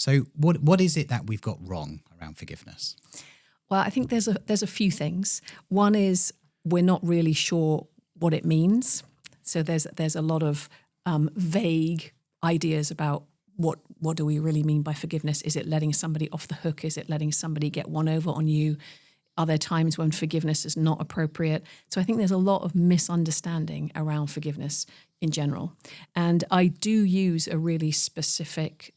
So what is it that we've got wrong around forgiveness? Well, I think there's a few things. One is we're not really sure what it means. So there's a lot of vague ideas about what do we really mean by forgiveness? Is it letting somebody off the hook? Is it letting somebody get one over on you? Are there times when forgiveness is not appropriate? So I think there's a lot of misunderstanding around forgiveness in general. And I do use a really specific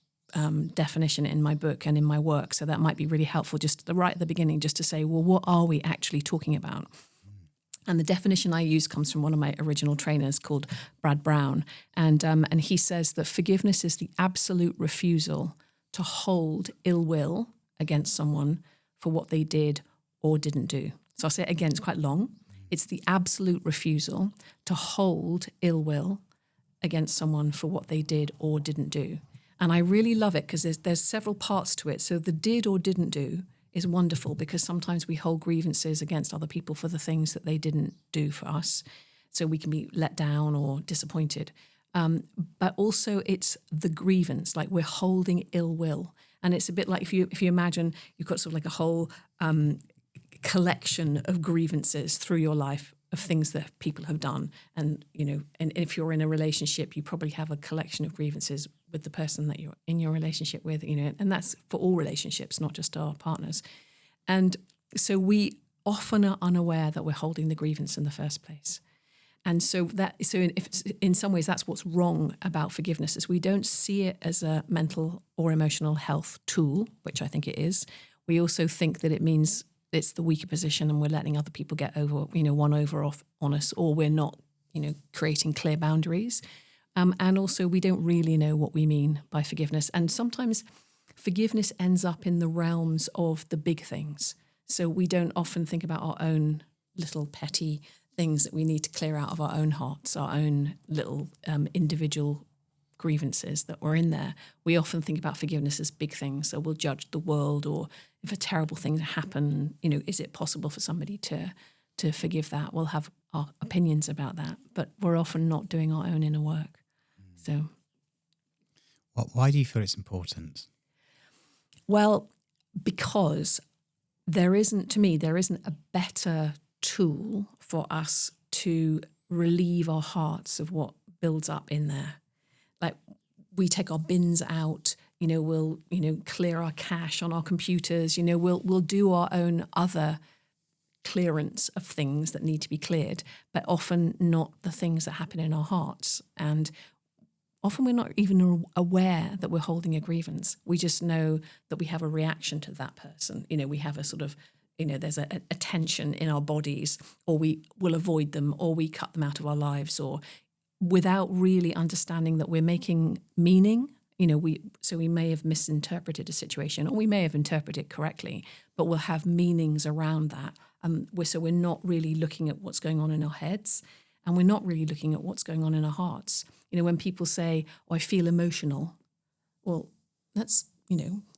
definition in my book and in my work. So that might be really helpful just right at the beginning, just to say, well, what are we actually talking about? And the definition I use comes from one of my original trainers called Brad Brown. And he says that forgiveness is the absolute refusal to hold ill will against someone for what they did or didn't do. So I'll say it again, it's quite long. It's the absolute refusal to hold ill will against someone for what they did or didn't do. And I really love it because there's several parts to it. So the did or didn't do is wonderful because sometimes we hold grievances against other people for the things that they didn't do for us. So we can be let down or disappointed. But also it's the grievance, like we're holding ill will. And it's a bit like if you imagine you've got sort of like a whole collection of grievances through your life of things that people have done. And, and if you're in a relationship, you probably have a collection of grievances with the person that you're in your relationship with, and that's for all relationships, not just our partners. And so we often are unaware that we're holding the grievance in the first place. And so in some ways, that's what's wrong about forgiveness is we don't see it as a mental or emotional health tool, which I think it is. We also think that it means it's the weaker position and we're letting other people get over, one over off on us, or we're not, creating clear boundaries. And also we don't really know what we mean by forgiveness. And sometimes forgiveness ends up in the realms of the big things. So we don't often think about our own little petty things that we need to clear out of our own hearts, our own little individual grievances that were in there. We often think about forgiveness as big things. So we'll judge the world, or if a terrible thing happen, is it possible for somebody to forgive that? We'll have our opinions about that, but we're often not doing our own inner work. So, Why do you feel it's important? Well, because there isn't a better tool for us to relieve our hearts of what builds up in there. Like we take our bins out, we'll, clear our cache on our computers, we'll do our own other clearance of things that need to be cleared, but often not the things that happen in our hearts. And often we're not even aware that we're holding a grievance. We just know that we have a reaction to that person. We have a sort of, there's a tension in our bodies, or we will avoid them, or we cut them out of our lives, or without really understanding that we're making meaning. We may have misinterpreted a situation, or we may have interpreted correctly, but we'll have meanings around that. So we're not really looking at what's going on in our heads, and we're not really looking at what's going on in our hearts. When people say, "Oh, I feel emotional," well, that's,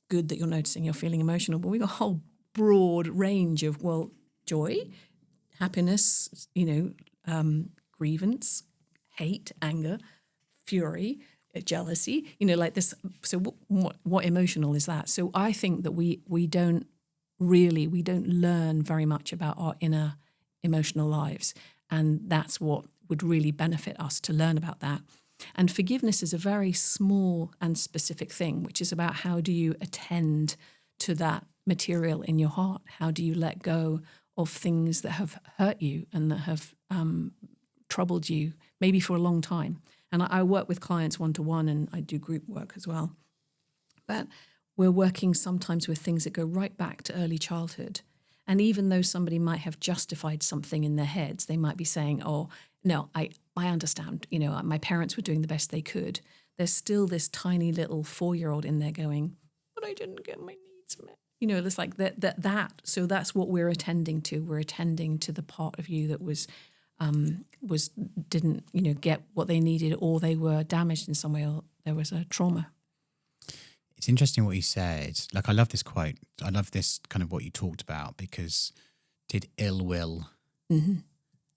good that you're noticing you're feeling emotional, but we've got a whole broad range of, joy, happiness, grievance, hate, anger, fury, jealousy, like this. So what emotional is that? So I think that we don't learn very much about our inner emotional lives. And that's what would really benefit us to learn about that. And forgiveness is a very small and specific thing, which is about how do you attend to that material in your heart? How do you let go of things that have hurt you and that have troubled you, maybe for a long time? And I work with clients one-to-one, and I do group work as well. But we're working sometimes with things that go right back to early childhood. And even though somebody might have justified something in their heads, they might be saying, "Oh, no, I understand. My parents were doing the best they could." There's still this tiny little 4-year-old in there going, "But I didn't get my needs met." It's like that. So that's what we're attending to. We're attending to the part of you that didn't get what they needed, or they were damaged in some way, or there was a trauma. It's interesting what you said. Like, I love this quote. I love this kind of what you talked about, because did ill will. Mm-hmm.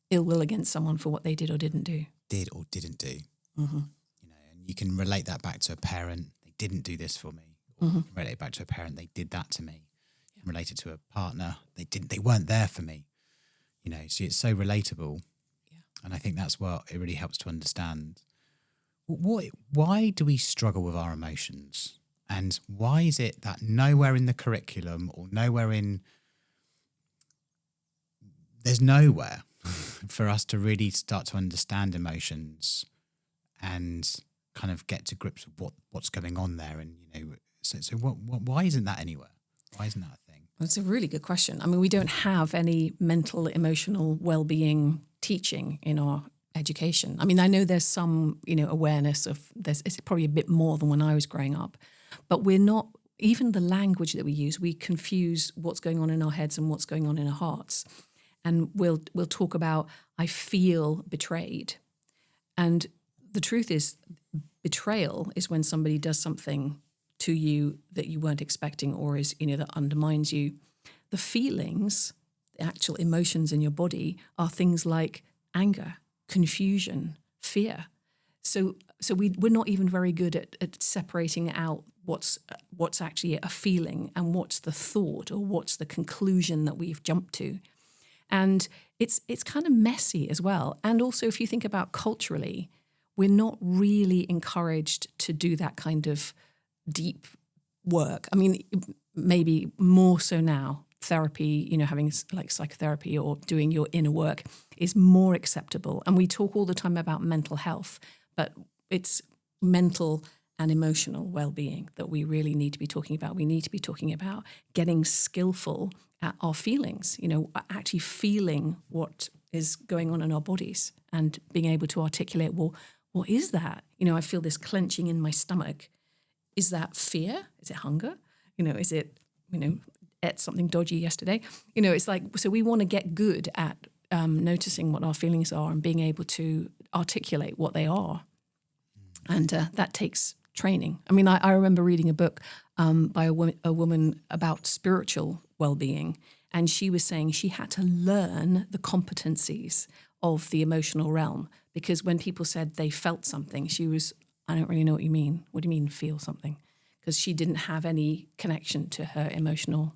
Ill will against someone for what they did or didn't do. Did or didn't do. Mm-hmm. And you can relate that back to a parent. They didn't do this for me, Or I can relate it back to a parent. They did that to me. Related to a partner, they weren't there for me. So it's so relatable. Yeah. And I think that's what it really helps to understand. Why do we struggle with our emotions? And why is it that nowhere in the curriculum or there's nowhere for us to really start to understand emotions and kind of get to grips with what's going on there? And, so why isn't that anywhere? Why isn't that a thing? That's a really good question. I mean, we don't have any mental, emotional well-being teaching in our education. I mean, I know there's some, awareness of this. It's probably a bit more than when I was growing up, but we're not, even the language that we use, we confuse what's going on in our heads and what's going on in our hearts. And we'll talk about, I feel betrayed. And the truth is, betrayal is when somebody does something to you that you weren't expecting, or is, that undermines you. The feelings, the actual emotions in your body, are things like anger, confusion, fear. So we're not even very good at separating out what's actually a feeling and what's the thought or what's the conclusion that we've jumped to. And it's kind of messy as well. And also, if you think about culturally, we're not really encouraged to do that kind of deep work. I mean, maybe more so now. Therapy, having like psychotherapy or doing your inner work is more acceptable. And we talk all the time about mental health, but it's mental and emotional well-being that we really need to be talking about. We need to be talking about getting skillful at our feelings, actually feeling what is going on in our bodies and being able to articulate, well, what is that? I feel this clenching in my stomach. Is that fear? Is it hunger? Is it, ate something dodgy yesterday? It's like, so we want to get good at noticing what our feelings are and being able to articulate what they are. And that takes training. I mean, I remember reading a book by a woman about spiritual well-being, and she was saying she had to learn the competencies of the emotional realm, because when people said they felt something, she was, I don't really know what you mean. What do you mean feel something? Because she didn't have any connection to her emotional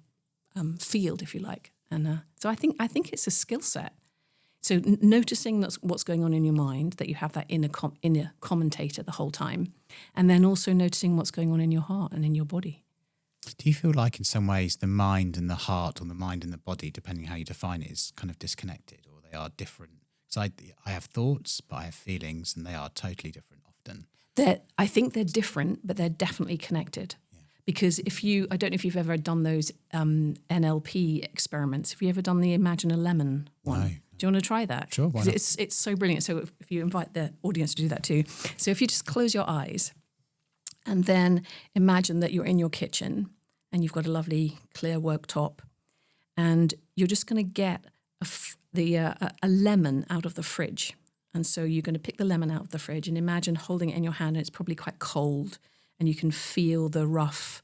field, if you like. And so I think it's a skill set. So noticing that's what's going on in your mind, that you have that inner commentator the whole time, and then also noticing what's going on in your heart and in your body. Do you feel like in some ways the mind and the heart, or the mind and the body, depending how you define it, is kind of disconnected, or they are different? So I have thoughts, but I have feelings, and they are totally different often. I think they're different, but they're definitely connected. Yeah. Because I don't know if you've ever done those NLP experiments. Have you ever done the Imagine a Lemon one? No. Do you want to try that? Sure, why not? It's so brilliant. So if you invite the audience to do that too. So if you just close your eyes and then imagine that you're in your kitchen and you've got a lovely clear worktop, and you're just going to get a lemon out of the fridge. And so you're going to pick the lemon out of the fridge and imagine holding it in your hand, and it's probably quite cold, and you can feel the rough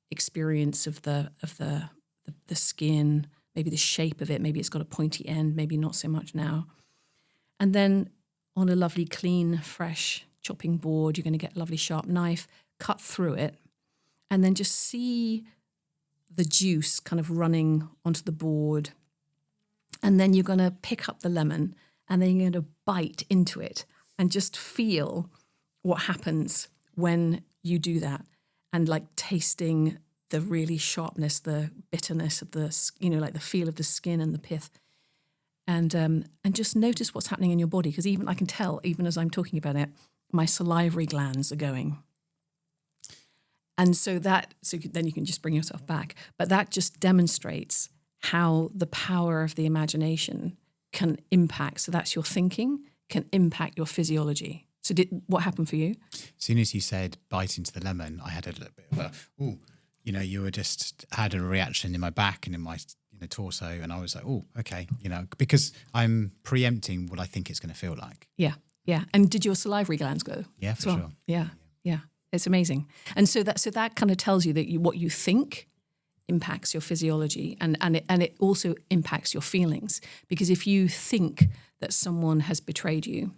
experience of the skin, maybe the shape of it, maybe it's got a pointy end, maybe not so much now. And then on a lovely, clean, fresh chopping board, you're going to get a lovely sharp knife, cut through it, and then just see the juice kind of running onto the board. And then you're going to pick up the lemon, and then you're going to bite into it and just feel what happens when you do that, and like tasting the really sharpness, the bitterness of the, like the feel of the skin and the pith. And just notice what's happening in your body, because even I can tell, even as I'm talking about it, my salivary glands are going. And so then you can just bring yourself back. But that just demonstrates how the power of the imagination can impact. So that's your thinking, can impact your physiology. So what happened for you? As soon as you said bite into the lemon, I had a little bit of a, ooh, you were just had a reaction in my back and in my torso. And I was like, oh, okay, because I'm preempting what I think it's going to feel like. Yeah, yeah. And did your salivary glands go? Yeah, for sure. Yeah. It's amazing. And so that kind of tells you that what you think impacts your physiology, and it also impacts your feelings. Because if you think that someone has betrayed you,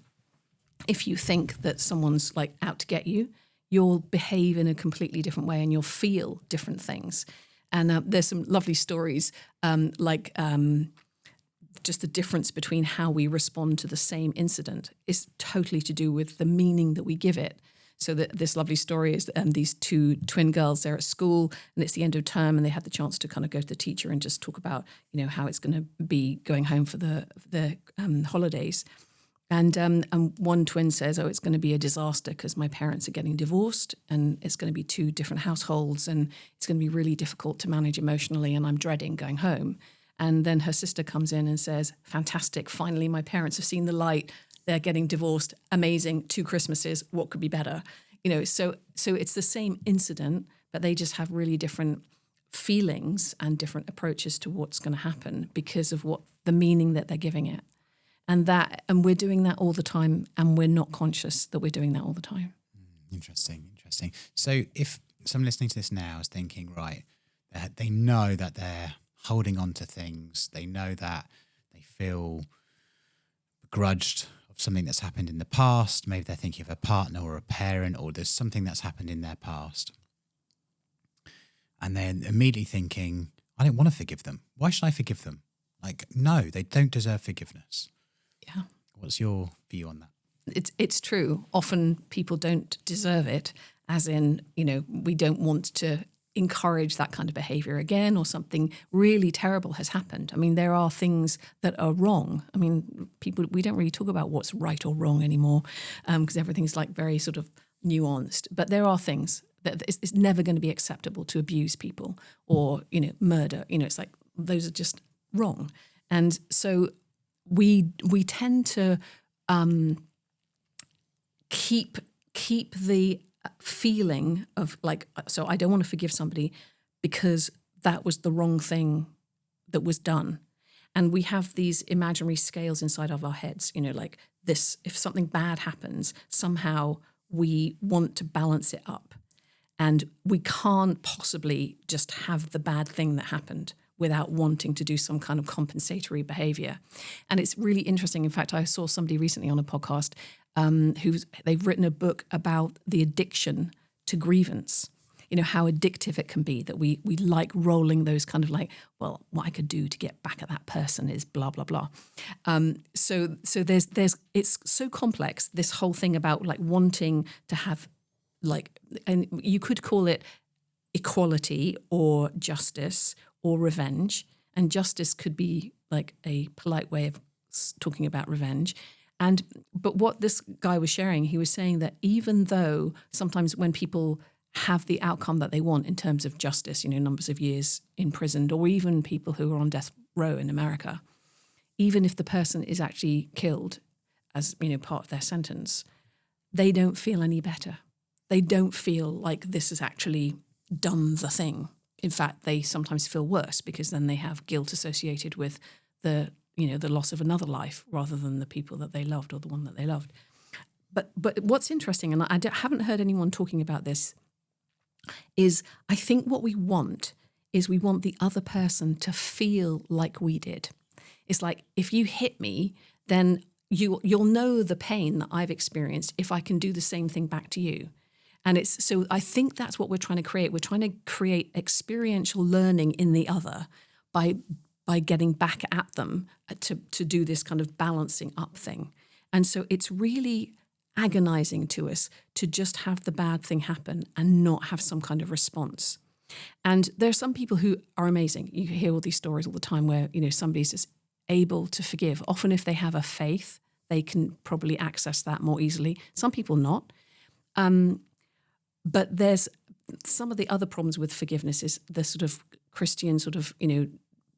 if you think that someone's like out to get you, you'll behave in a completely different way and you'll feel different things. And there's some lovely stories just the difference between how we respond to the same incident is totally to do with the meaning that we give it. So this lovely story is these two twin girls, they're at school and it's the end of term and they had the chance to kind of go to the teacher and just talk about, how it's going to be going home for the holidays. And one twin says, it's going to be a disaster because my parents are getting divorced and it's going to be two different households and it's going to be really difficult to manage emotionally and I'm dreading going home. And then her sister comes in and says, fantastic, finally my parents have seen the light. They're getting divorced. Amazing. 2 Christmases. What could be better? So it's the same incident, but they just have really different feelings and different approaches to what's going to happen because of what the meaning that they're giving it. And we're doing that all the time and we're not conscious that we're doing that all the time. Interesting. So if someone listening to this now is thinking, right, they know that they're holding on to things, they know that they feel begrudged of something that's happened in the past, maybe they're thinking of a partner or a parent or there's something that's happened in their past. And then immediately thinking, I don't want to forgive them. Why should I forgive them? Like, no, they don't deserve forgiveness. Yeah. What's your view on that? It's true. Often people don't deserve it, as in, we don't want to encourage that kind of behavior again or something really terrible has happened. I mean, there are things that are wrong. I mean, we don't really talk about what's right or wrong anymore because everything's like very sort of nuanced. But there are things that it's never going to be acceptable to abuse people or, murder. It's like those are just wrong. And so we tend to keep the feeling of like, so I don't want to forgive somebody because that was the wrong thing that was done. And we have these imaginary scales inside of our heads, like this, if something bad happens, somehow we want to balance it up. And we can't possibly just have the bad thing that happened without wanting to do some kind of compensatory behavior. And it's really interesting. In fact, I saw somebody recently on a podcast they've written a book about the addiction to grievance, how addictive it can be, that we like rolling those kind of like, well, what I could do to get back at that person is blah, blah, blah. So there's it's so complex, this whole thing about like wanting to have like, and you could call it equality or justice or revenge. And justice could be like a polite way of talking about revenge. But what this guy was sharing, he was saying that even though sometimes when people have the outcome that they want in terms of justice, numbers of years imprisoned, or even people who are on death row in America, even if the person is actually killed as, part of their sentence, they don't feel any better. They don't feel like this has actually done the thing. In fact, they sometimes feel worse because then they have guilt associated with the loss of another life rather than the people that they loved or the one that they loved. But what's interesting, and I haven't heard anyone talking about this, is I think what we want is we want the other person to feel like we did. It's like, if you hit me, then you'll know the pain that I've experienced if I can do the same thing back to you. And so I think that's what we're trying to create. We're trying to create experiential learning in the other by getting back at them to do this kind of balancing up thing. And so it's really agonizing to us to just have the bad thing happen and not have some kind of response. And there are some people who are amazing. You hear all these stories all the time where, somebody's just able to forgive. Often if they have a faith, they can probably access that more easily. Some people not. But there's some of the other problems with forgiveness is the sort of Christian sort of,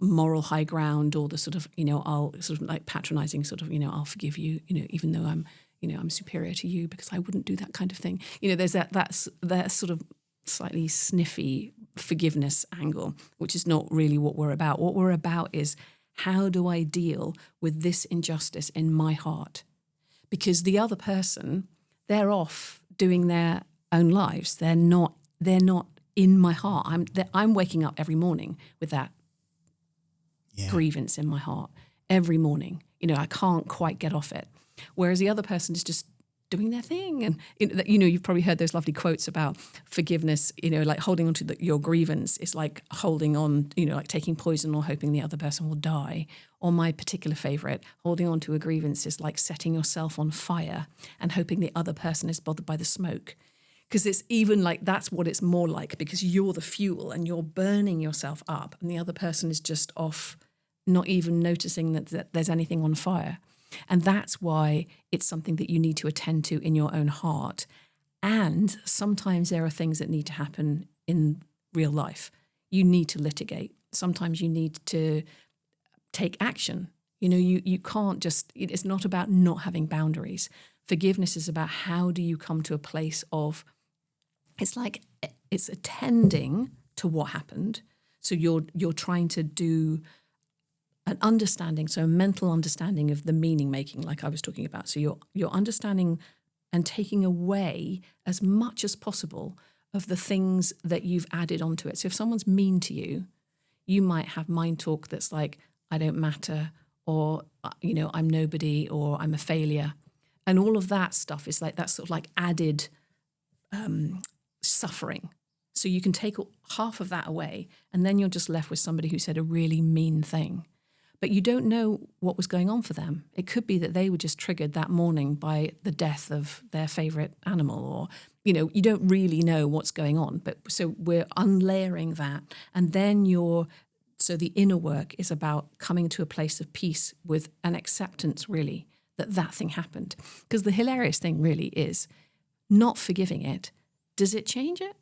moral high ground, or the sort of, I'll sort of like patronizing sort of, I'll forgive you, even though I'm superior to you because I wouldn't do that kind of thing. There's that sort of slightly sniffy forgiveness angle, which is not really what we're about. What we're about is, how do I deal with this injustice in my heart? Because the other person, they're off doing their own lives. They're not in my heart. I'm waking up every morning with that grievance in my heart every morning. I can't quite get off it. Whereas the other person is just doing their thing. And, you've probably heard those lovely quotes about forgiveness, like holding on to your grievance is like holding on, like taking poison or hoping the other person will die. Or my particular favorite, holding on to a grievance is like setting yourself on fire and hoping the other person is bothered by the smoke. Because it's even like that's what it's more like, because you're the fuel and you're burning yourself up and the other person is just off, not even noticing that there's anything on fire. And that's why it's something that you need to attend to in your own heart. And sometimes there are things that need to happen in real life. You need to litigate. Sometimes you need to take action. You can't just, it's not about not having boundaries. Forgiveness is about how do you come to a place of, it's attending to what happened. So you're trying to do an understanding, so a mental understanding of the meaning making, like I was talking about. So you're understanding and taking away as much as possible of the things that you've added onto it. So if someone's mean to you, you might have mind talk that's like, I don't matter, or, I'm nobody, or I'm a failure. And all of that stuff is like, that's sort of like added suffering. So you can take half of that away, and then you're just left with somebody who said a really mean thing. But you don't know what was going on for them. It could be that they were just triggered that morning by the death of their favorite animal, or, you don't really know what's going on. But so we're unlayering that. And then so the inner work is about coming to a place of peace with an acceptance, really, that thing happened. Because the hilarious thing really is not forgiving it. Does it change it?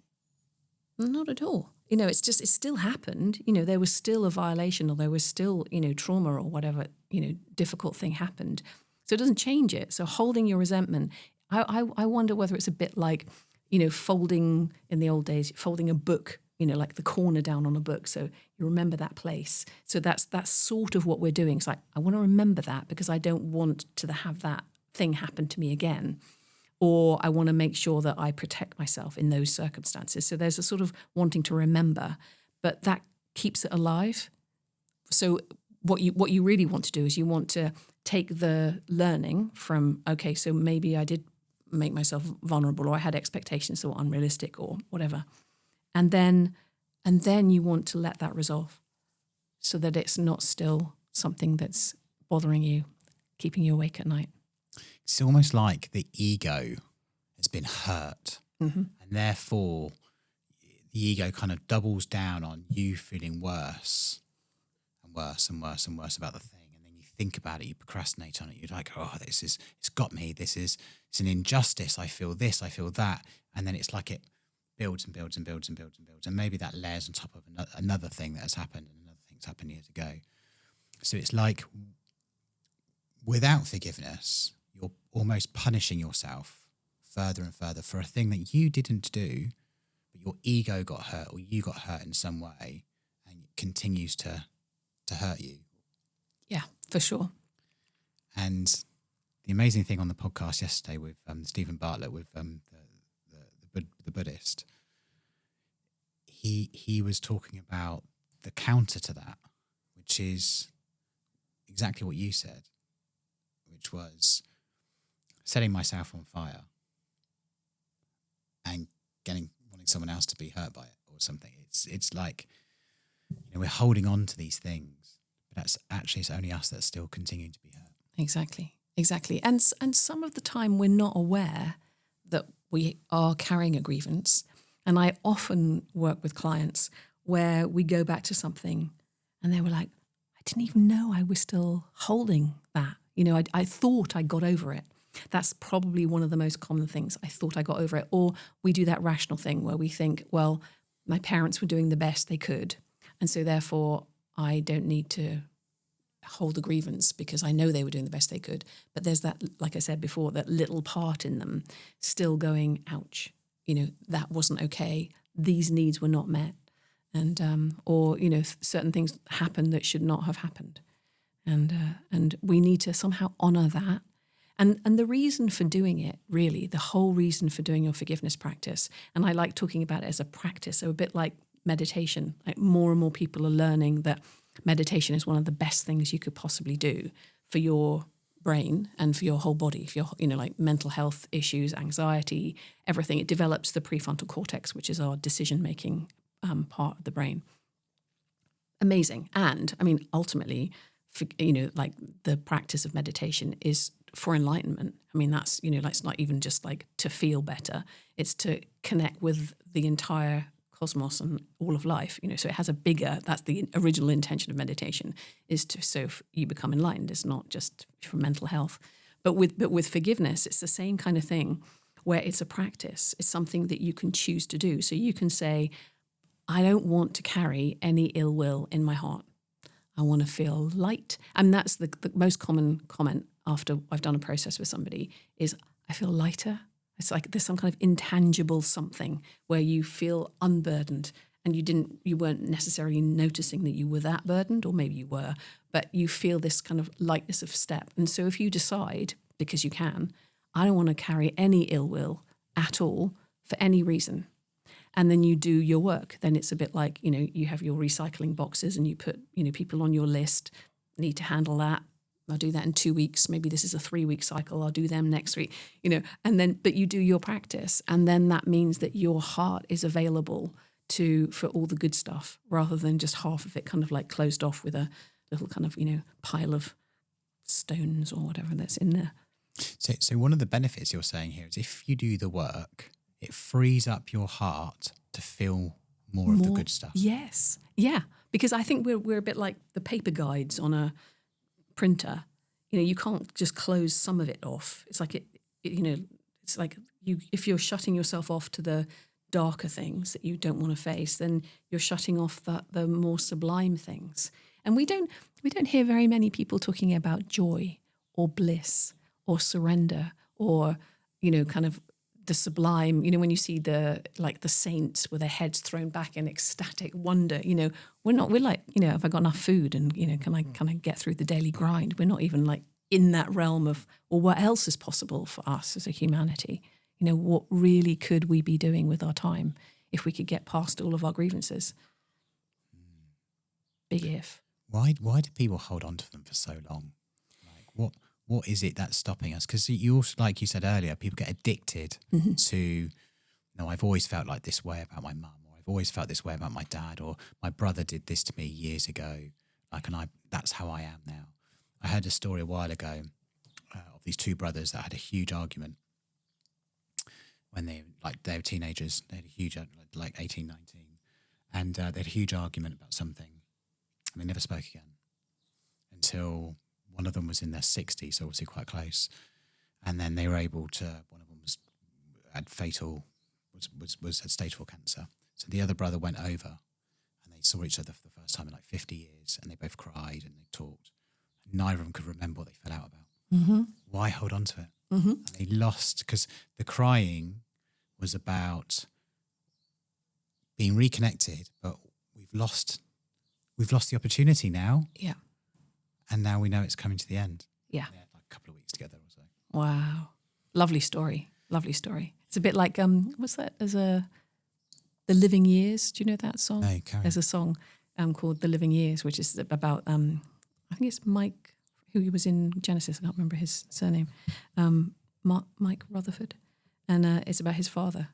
Not at all. It still happened. There was still a violation, or there was still, trauma or whatever, difficult thing happened. So it doesn't change it. So holding your resentment, I wonder whether it's a bit like, folding in the old days, folding a book, like the corner down on a book. So you remember that place. So that's sort of what we're doing. It's like, I want to remember that because I don't want to have that thing happen to me again. Or I want to make sure that I protect myself in those circumstances. So there's a sort of wanting to remember, but that keeps it alive. So what you really want to do is you want to take the learning from, okay, so maybe I did make myself vulnerable, or I had expectations that were unrealistic or whatever. And then you want to let that resolve so that it's not still something that's bothering you, keeping you awake at night. It's almost like the ego has been hurt, mm-hmm. and therefore the ego kind of doubles down on you feeling worse and worse and worse and worse about the thing. And then you think about it, you procrastinate on it. You're like, oh, it's got me. It's an injustice. I feel this, I feel that. And then it's like it builds and builds and builds and builds and builds. And maybe that layers on top of another thing that has happened, and another thing's happened years ago. So it's like without forgiveness, you're almost punishing yourself further and further for a thing that you didn't do, but your ego got hurt, or you got hurt in some way, and it continues to hurt you. Yeah, for sure. And the amazing thing on the podcast yesterday with Stephen Bartlett, with the Buddhist, he was talking about the counter to that, which is exactly what you said, which was setting myself on fire and wanting someone else to be hurt by it or something. It's like, we're holding on to these things, but it's only us that's still continuing to be hurt. Exactly. And some of the time we're not aware that we are carrying a grievance. And I often work with clients where we go back to something and they were like, I didn't even know I was still holding that. I thought I got over it. That's probably one of the most common things. I thought I got over it. Or we do that rational thing where we think, well, my parents were doing the best they could, and so therefore I don't need to hold a grievance because I know they were doing the best they could. But there's that, like I said before, that little part in them still going, ouch, that wasn't okay. These needs were not met. And, or, certain things happened that should not have happened. And we need to somehow honor that. And the reason for doing it, really, the whole reason for doing your forgiveness practice, and I like talking about it as a practice, so a bit like meditation. Like more and more people are learning that meditation is one of the best things you could possibly do for your brain and for your whole body, for your, like mental health issues, anxiety, everything. It develops the prefrontal cortex, which is our decision-making part of the brain. Amazing. And I mean, ultimately, like the practice of meditation is for enlightenment. I mean, that's, like it's not even just like to feel better. It's to connect with the entire cosmos and all of life, so it has that's the original intention of meditation, is so you become enlightened. It's not just for mental health. But with forgiveness, it's the same kind of thing, where it's a practice. It's something that you can choose to do. So you can say, I don't want to carry any ill will in my heart. I want to feel light. And that's the most common comment after I've done a process with somebody is, I feel lighter. It's like there's some kind of intangible something where you feel unburdened, and you weren't necessarily noticing that you were that burdened, or maybe you were, but you feel this kind of lightness of step. And so if you decide, because you can, I don't want to carry any ill will at all for any reason, and then you do your work, then it's a bit like, you have your recycling boxes and you put, people on your list, need to handle that. I'll do that in 2 weeks. Maybe this is a 3-week cycle. I'll do them next week, and then, but you do your practice. And then that means that your heart is available for all the good stuff, rather than just half of it kind of like closed off with a little kind of, pile of stones or whatever that's in there. So one of the benefits you're saying here is if you do the work, it frees up your heart to feel more of the good stuff. Yes. Yeah. Because I think we're a bit like the paper guides on a printer. You can't just close some of it off. It's like it's like if you're shutting yourself off to the darker things that you don't want to face, then you're shutting off the more sublime things. And we don't hear very many people talking about joy or bliss or surrender or kind of the sublime. When you see the saints with their heads thrown back in ecstatic wonder, we're like, have I got enough food, and can I get through the daily grind? We're not even like in that realm of, well, what else is possible for us as a humanity? What really could we be doing with our time if we could get past all of our grievances? Big if. Why do people hold on to them for so long? Like what is it that's stopping us? Because you also, like you said earlier, people get addicted to, I've always felt like this way about my mum, or I've always felt this way about my dad, or my brother did this to me years ago. That's how I am now. I heard a story a while ago of these two brothers that had a huge argument when they were teenagers. They had a huge, 18, 19. And they had a huge argument about something. And they never spoke again until one of them was in their 60s, so obviously quite close. And then they were able to, one of them had stage 4 cancer. So the other brother went over and they saw each other for the first time in 50 years, and they both cried and they talked. Neither of them could remember what they fell out about. Mm-hmm. Why hold on to it? Mm-hmm. And they lost, because the crying was about being reconnected, but we've lost the opportunity now. Yeah. And now we know it's coming to the end. Yeah. A couple of weeks together or so. Wow. Lovely story. It's a bit like, what's that? The Living Years. Do you know that song? No, carry on. There's a song called The Living Years, which is about, I think it's Mike, who was in Genesis. I can't remember his surname. Mike Rutherford. And it's about his father.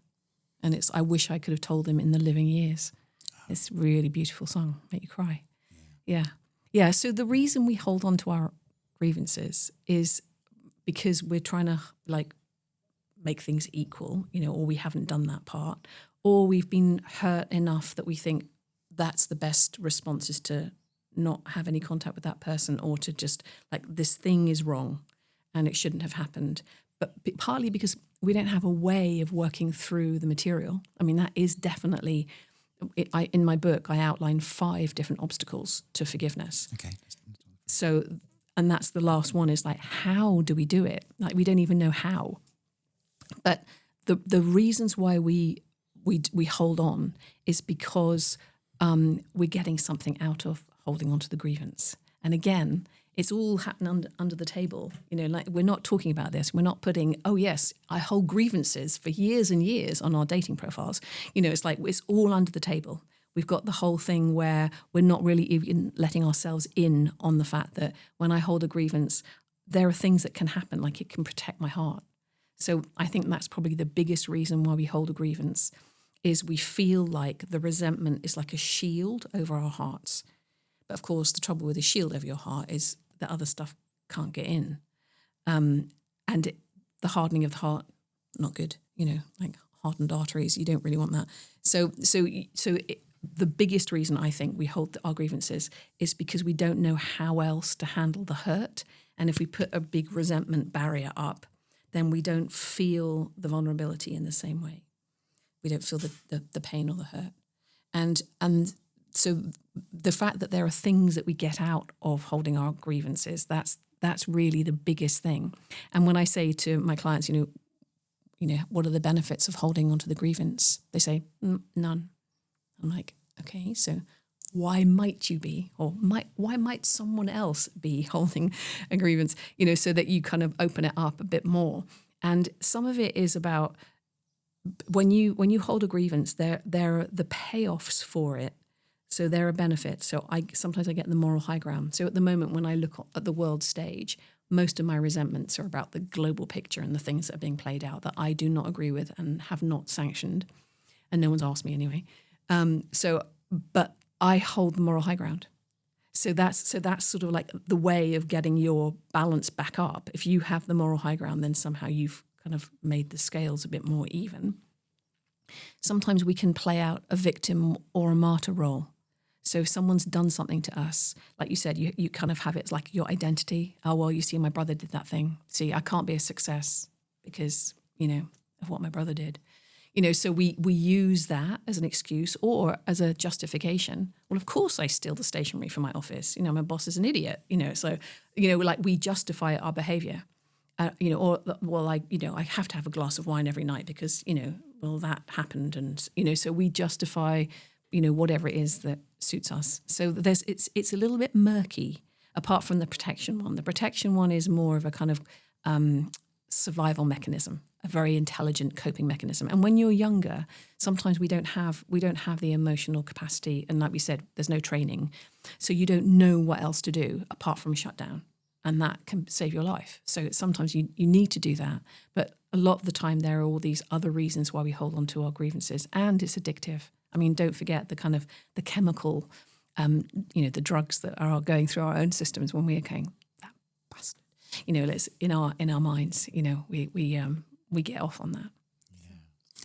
And it's, I wish I could have told him in the living years. It's a really beautiful song, make you cry. Yeah. So the reason we hold on to our grievances is because we're trying to make things equal, or we haven't done that part, or we've been hurt enough that we think that's the best response is to not have any contact with that person, or to just this thing is wrong and it shouldn't have happened. But partly because we don't have a way of working through the material. I mean, that is definitely... in my book, I outline 5 different obstacles to forgiveness. Okay. So, and that's the last one is how do we do it? We don't even know how. But the reasons why we hold on is because we're getting something out of holding on to the grievance. And again, it's all happening under the table. We're not talking about this. We're not putting, oh yes, I hold grievances for years and years on our dating profiles. It's all under the table. We've got the whole thing where we're not really even letting ourselves in on the fact that when I hold a grievance, there are things that can happen, like it can protect my heart. So I think that's probably the biggest reason why we hold a grievance, is we feel like the resentment is like a shield over our hearts. But of course, the trouble with a shield over your heart is that other stuff can't get in. The hardening of the heart, not good, like hardened arteries, you don't really want that. So the biggest reason I think we hold our grievances is because we don't know how else to handle the hurt. And if we put a big resentment barrier up, then we don't feel the vulnerability in the same way. We don't feel the pain or the hurt. And so the fact that there are things that we get out of holding our grievances, that's really the biggest thing. And when I say to my clients, what are the benefits of holding onto the grievance? They say, none. I'm like, okay, so why might you be, or why might someone else be holding a grievance, so that you kind of open it up a bit more. And some of it is about when you hold a grievance, there are the payoffs for it. So there are benefits. So sometimes I get the moral high ground. So at the moment, when I look at the world stage, most of my resentments are about the global picture and the things that are being played out that I do not agree with and have not sanctioned. And no one's asked me anyway. But I hold the moral high ground. So that's sort of like the way of getting your balance back up. If you have the moral high ground, then somehow you've kind of made the scales a bit more even. Sometimes we can play out a victim or a martyr role. So if someone's done something to us, like you said, you kind of have it like your identity. Oh, well, you see, my brother did that thing. See, I can't be a success because, of what my brother did. So we use that as an excuse or as a justification. Well, of course I steal the stationery from my office. My boss is an idiot, so, like we justify our behavior. I have to have a glass of wine every night because, that happened. And, so we justify, whatever it is that suits us. So it's a little bit murky apart from the protection one. The protection one is more of a kind of survival mechanism, a very intelligent coping mechanism. And when you're younger, sometimes we don't have the emotional capacity. And like we said, there's no training. So you don't know what else to do apart from shut down. And that can save your life. So sometimes you need to do that. But a lot of the time, there are all these other reasons why we hold on to our grievances. And it's addictive. I mean, don't forget the kind of the chemical, the drugs that are going through our own systems when we are going, that bastard. Let's in our minds, we get off on that. Yeah.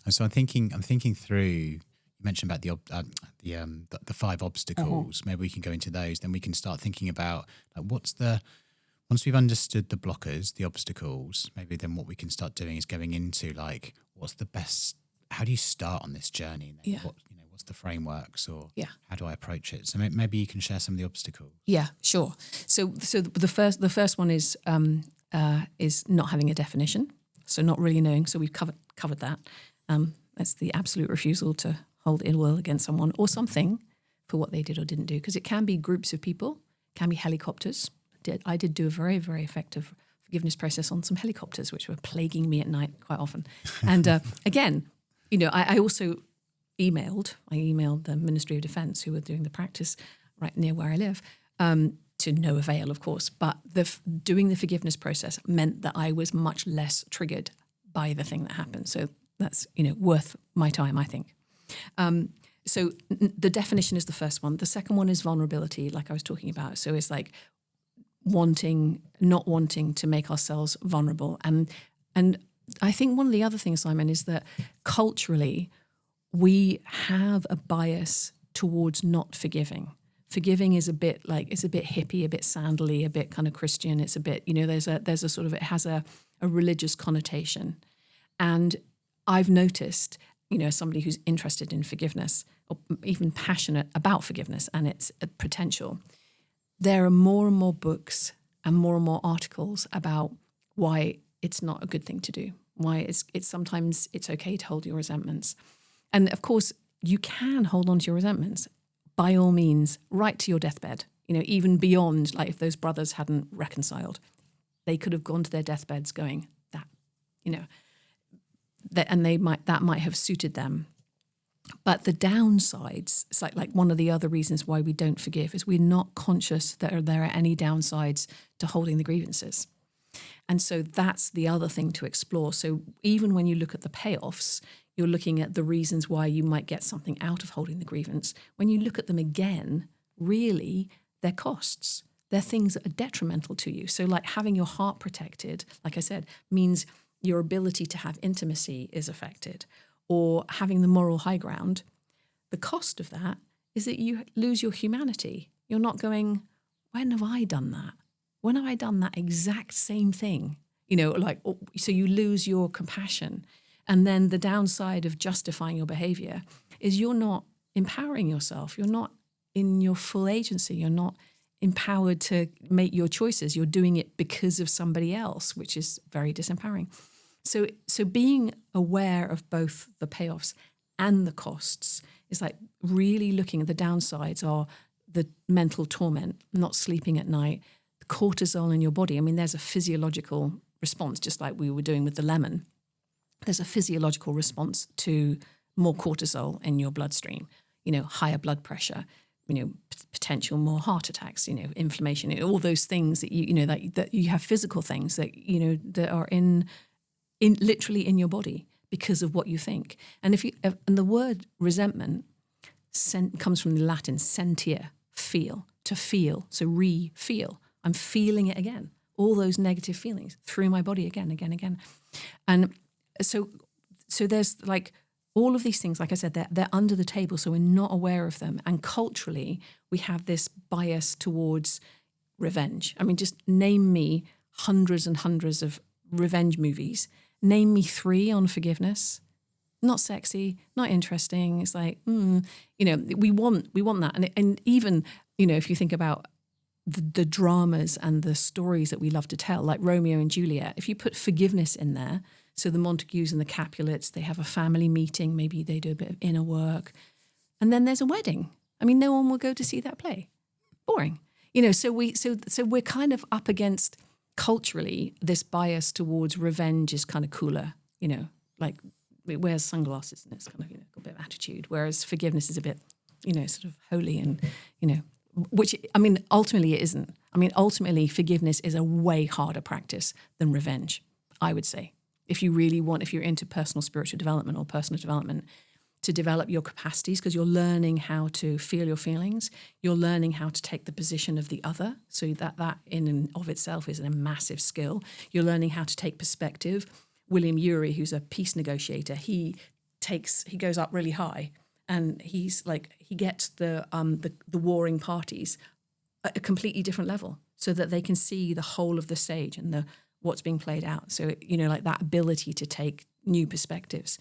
And so I'm thinking through. You mentioned about the 5 obstacles. Maybe we can go into those. Then we can start thinking about once we've understood the blockers, the obstacles. Maybe then what we can start doing is going into like what's the best. How do you start on this journey? Yeah. What's the frameworks, or how do I approach it? So maybe you can share some of the obstacles. Yeah, sure. So the first one is not having a definition. So not really knowing. So we've covered that. That's the absolute refusal to hold ill will against someone or something for what they did or didn't do. Because it can be groups of people, can be helicopters. I did do a very, very effective forgiveness process on some helicopters, which were plaguing me at night quite often. And again, I also emailed the Ministry of Defence, who were doing the practice right near where I live, to no avail, of course. But doing the forgiveness process meant that I was much less triggered by the thing that happened. So that's, worth my time, I think. So the definition is the first one. The second one is vulnerability, like I was talking about. So it's like not wanting to make ourselves vulnerable. And I think one of the other things, Simon, is that culturally we have a bias towards not forgiving. Forgiving is a bit hippie, a bit sandally, a bit kind of Christian. It's a bit, there's a sort of, it has a religious connotation. And I've noticed, as somebody who's interested in forgiveness or even passionate about forgiveness and its potential, there are more and more books and more articles about why it's not a good thing to do, why it's sometimes it's okay to hold your resentments. And of course, you can hold on to your resentments by all means, right to your deathbed, even beyond, like if those brothers hadn't reconciled, they could have gone to their deathbeds going that, and that might have suited them. But the downsides, it's like one of the other reasons why we don't forgive is we're not conscious that there are any downsides to holding the grievances. And so that's the other thing to explore. So even when you look at the payoffs, you're looking at the reasons why you might get something out of holding the grievance. When you look at them again, really, they're costs. They're things that are detrimental to you. So like having your heart protected, like I said, means your ability to have intimacy is affected. Or having the moral high ground, the cost of that is that you lose your humanity. You're not going, when have I done that? When have I done that exact same thing? So you lose your compassion. And then the downside of justifying your behavior is you're not empowering yourself. You're not in your full agency. You're not empowered to make your choices. You're doing it because of somebody else, which is very disempowering. So being aware of both the payoffs and the costs is like really looking at the downsides are the mental torment, not sleeping at night, the cortisol in your body. I mean, there's a physiological response, just like we were doing with the lemon. There's a physiological response to more cortisol in your bloodstream, higher blood pressure, potential more heart attacks, inflammation, all those things that that you have physical things that, that are in literally in your body because of what you think. And and the word resentment comes from the Latin sentir, feel, to feel. So re-feel. I'm feeling it again. All those negative feelings through my body again. And so there's like all of these things, like I said, they're under the table, so we're not aware of them. And culturally, we have this bias towards revenge. I mean, just name me hundreds and hundreds of revenge movies. Name me 3 on forgiveness. Not sexy, not interesting. It's like, we want that. And even, if you think about the dramas and the stories that we love to tell, like Romeo and Juliet, if you put forgiveness in there, so the Montagues and the Capulets, they have a family meeting, maybe they do a bit of inner work, and then there's a wedding. I mean, no one will go to see that play. Boring. So we're kind of up against culturally this bias towards revenge is kind of cooler, like it wears sunglasses and it's kind of, got a bit of attitude, whereas forgiveness is a bit, sort of holy and, which, I mean, ultimately it isn't. I mean, ultimately forgiveness is a way harder practice than revenge, I would say. If you're into personal spiritual development or personal development, to develop your capacities, because you're learning how to feel your feelings, you're learning how to take the position of the other, so that in and of itself is a massive skill. You're learning how to take perspective. William Ury, who's a peace negotiator, he goes up really high, and he gets the warring parties at a completely different level, so that they can see the whole of the stage and what's being played out. So like that ability to take new perspectives.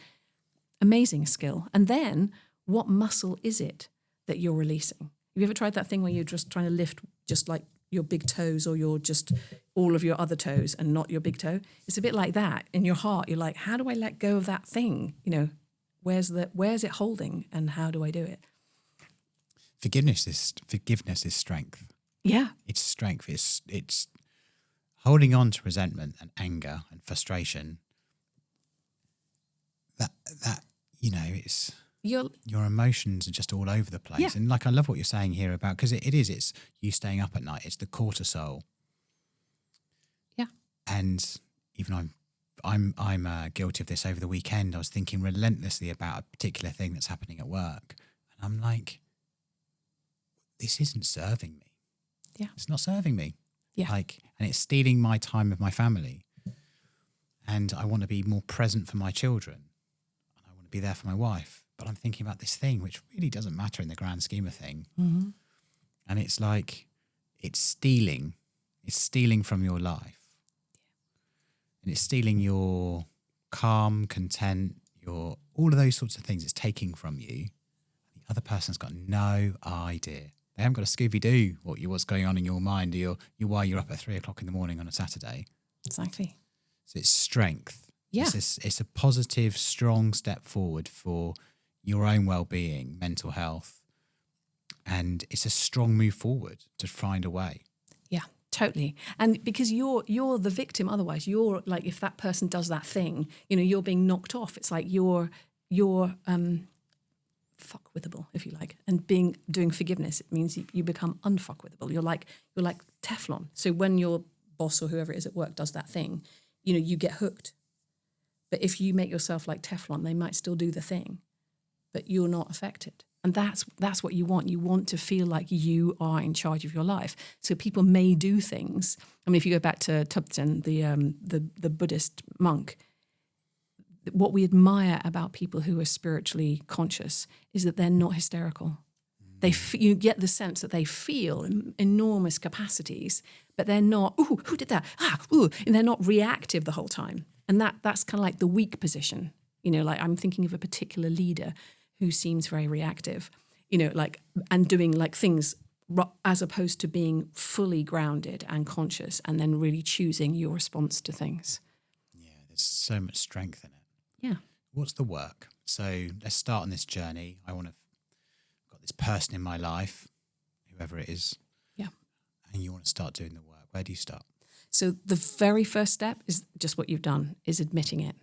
Amazing skill. And then what muscle is it that you're releasing? Have you ever tried that thing where you're just trying to lift just like your big toes, or you're just all of your other toes and not your big toe? It's a bit like that in your heart. You're like, how do I let go of that thing? Where's it holding, and how do I do it? Forgiveness is strength. Yeah. It's strength. It's holding on to resentment and anger and frustration. That it's your emotions are just all over the place. Yeah. And like, I love what you're saying here about, because it's you staying up at night. It's the cortisol. Yeah. And even I'm guilty of this over the weekend. I was thinking relentlessly about a particular thing that's happening at work. And I'm like, this isn't serving me. Yeah. It's not serving me. Yeah. And it's stealing my time with my family. And I want to be more present for my children. And I want to be there for my wife. But I'm thinking about this thing, which really doesn't matter in the grand scheme of things. Mm-hmm. And it's like, it's stealing from your life. And it's stealing your calm, content, all of those sorts of things. It's taking from you. The other person's got no idea. They haven't got a Scooby-Doo what's going on in your mind, why you're up at 3:00 in the morning on a Saturday. Exactly. So it's strength. Yeah. It's a positive, strong step forward for your own well-being, mental health. And it's a strong move forward to find a way. Yeah, totally. And because you're the victim, otherwise you're like, if that person does that thing, you're being knocked off. It's like you're fuckwithable, if you like. And doing forgiveness, it means you become unfuckwithable. You're like Teflon. So when you're boss or whoever it is at work does that thing, you get hooked. But if you make yourself like Teflon, they might still do the thing, but you're not affected. And that's what you want. You want to feel like you are in charge of your life. So people may do things. I mean, if you go back to Thubten, the Buddhist monk, what we admire about people who are spiritually conscious is that they're not hysterical. You get the sense that they feel enormous capacities, but they're not, ooh, who did that? Ooh, and they're not reactive the whole time. And that's kind of like the weak position. Like I'm thinking of a particular leader who seems very reactive, and doing like things as opposed to being fully grounded and conscious and then really choosing your response to things. Yeah, there's so much strength in it. Yeah. What's the work? So let's start on this journey. I've got this person in my life, whoever it is. Yeah. And you want to start doing the work. Where do you start? So the very first step is just what you've done, is admitting it,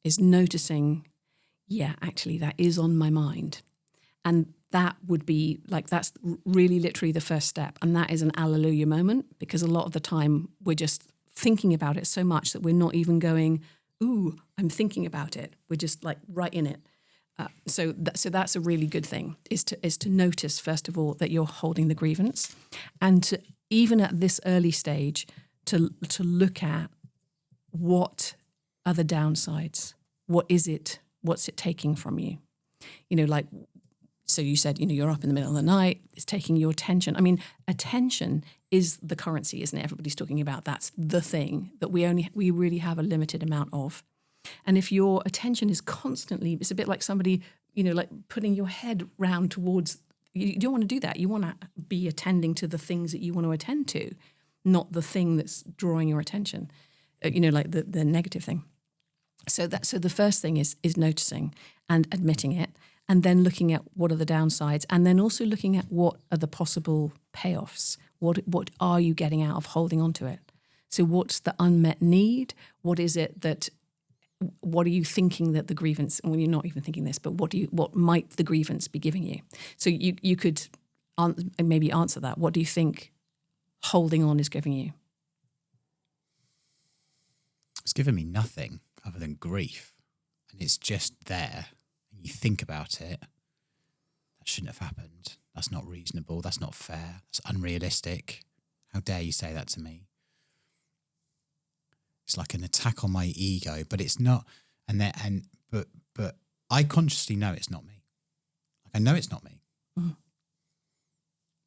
is noticing, yeah, actually that is on my mind. And that would be like, that's really literally the first step. And that is an alleluia moment, because a lot of the time we're just thinking about it so much that we're not even going, ooh, I'm thinking about it. We're just like right in it. So that's a really good thing, is to notice, first of all, that you're holding the grievance, and to, even at this early stage, to look at what are the downsides. What is it? What's it taking from you? So you said, you're up in the middle of the night, it's taking your attention. I mean, attention is the currency, isn't it? Everybody's talking about that's the thing that we really have a limited amount of. And if your attention is constantly, it's a bit like somebody, like putting your head round towards, you don't want to do that. You want to be attending to the things that you want to attend to, not the thing that's drawing your attention, like the negative thing. So the first thing is noticing and admitting it, and then looking at what are the downsides, and then also looking at what are the possible payoffs. What are you getting out of holding on to it? So what's the unmet need? What are you thinking that the grievance, well, you're not even thinking this, but what might the grievance be giving you? So you could maybe answer that. What do you think holding on is giving you? It's given me nothing other than grief, and it's just there. And you think about it, that shouldn't have happened. That's not reasonable. That's not fair. That's unrealistic. How dare you say that to me? It's like an attack on my ego, but it's not. But I consciously know it's not me. Like I know it's not me. Mm.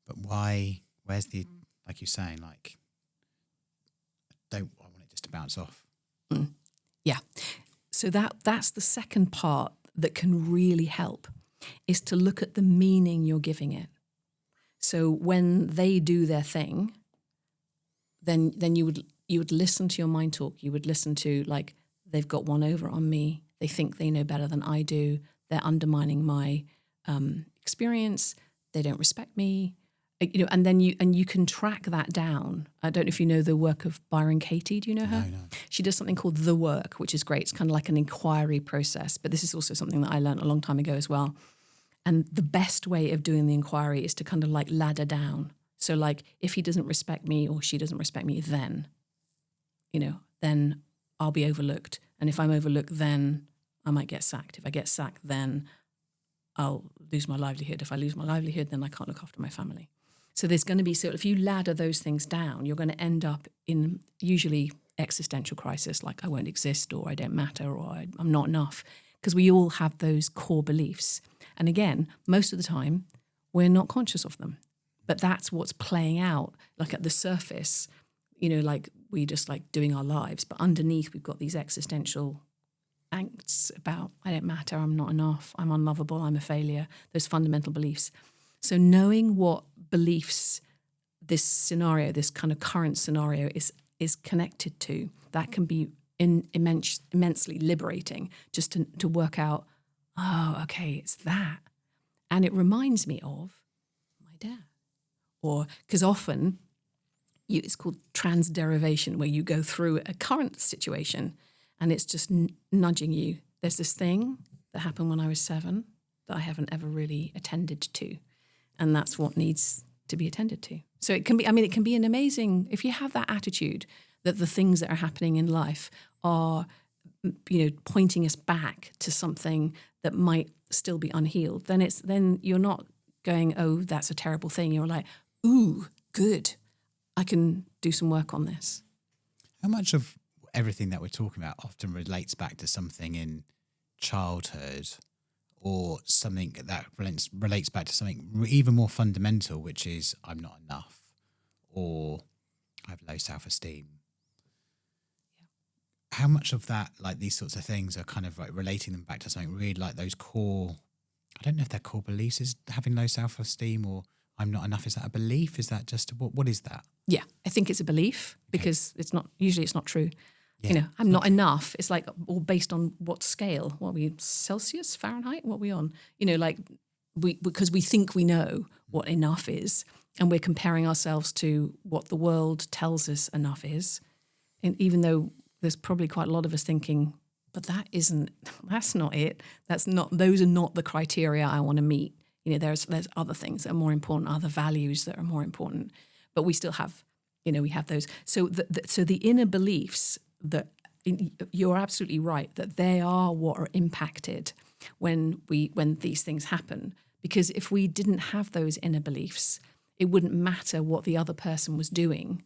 But why? Where's the, like you're saying, like I want it just to bounce off. Mm. Yeah. So that's the second part that can really help, is to look at the meaning you're giving it. So when they do their thing, then you would listen to your mind talk. You would listen to, like, they've got one over on me. They think they know better than I do. They're undermining my experience. They don't respect me. And then you can track that down. I don't know if you know the work of Byron Katie. Do you know her? No. She does something called The Work, which is great. It's kind of like an inquiry process. But this is also something that I learned a long time ago as well. And the best way of doing the inquiry is to kind of like ladder down. So like, if he doesn't respect me or she doesn't respect me, then I'll be overlooked. And if I'm overlooked, then I might get sacked. If I get sacked, then I'll lose my livelihood. If I lose my livelihood, then I can't look after my family. So there's going to be, so if you ladder those things down, you're going to end up in usually existential crisis, like I won't exist, or I don't matter, or I'm not enough, because we all have those core beliefs. And again, most of the time, we're not conscious of them. But that's what's playing out, like at the surface, like we just like doing our lives. But underneath, we've got these existential angst about, I don't matter, I'm not enough, I'm unlovable, I'm a failure, those fundamental beliefs. So knowing what beliefs this scenario, this kind of current scenario is connected to, that can be immensely liberating, just to work out, oh, okay, it's that. And it reminds me of my dad. Or, because often it's called transderivation, where you go through a current situation and it's just nudging you. There's this thing that happened when I was 7 that I haven't ever really attended to. And that's what needs to be attended to. So it can be an amazing, if you have that attitude, that the things that are happening in life are, pointing us back to something that might still be unhealed, then you're not going, oh, that's a terrible thing. You're like, ooh, good. I can do some work on this. How much of everything that we're talking about often relates back to something in childhood, or something that relates back to something even more fundamental, which is I'm not enough, or I have low self-esteem? How much of that, like these sorts of things, are kind of like relating them back to something really like those core, I don't know if they're core beliefs, is having low self-esteem or I'm not enough? Is that a belief? Is that just, what is that? Yeah, I think it's a belief because it's not true. Yeah. I'm not enough. It's like all based on what scale? What are we, Celsius, Fahrenheit? What are we on? Because we think we know what enough is, and we're comparing ourselves to what the world tells us enough is. And even though there's probably quite a lot of us thinking, but that's not it. Those are not the criteria I want to meet. There's other things that are more important, other values that are more important, but we still have, we have those. So the inner beliefs that you're absolutely right, that they are what are impacted when these things happen. Because if we didn't have those inner beliefs, it wouldn't matter what the other person was doing,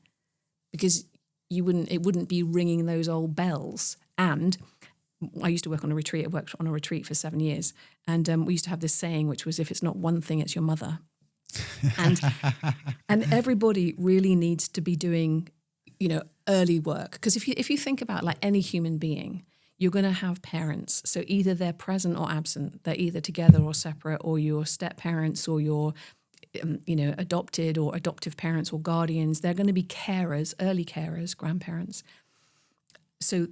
because it wouldn't be ringing those old bells. And I used to work on a retreat. I worked on a retreat for 7 years. And we used to have this saying, which was, if it's not one thing, it's your mother. And everybody really needs to be doing, early work. Because if you think about like any human being, you're going to have parents. So either they're present or absent. They're either together or separate, or your step parents or your adopted or adoptive parents or guardians. They're going to be carers, early carers, grandparents. So,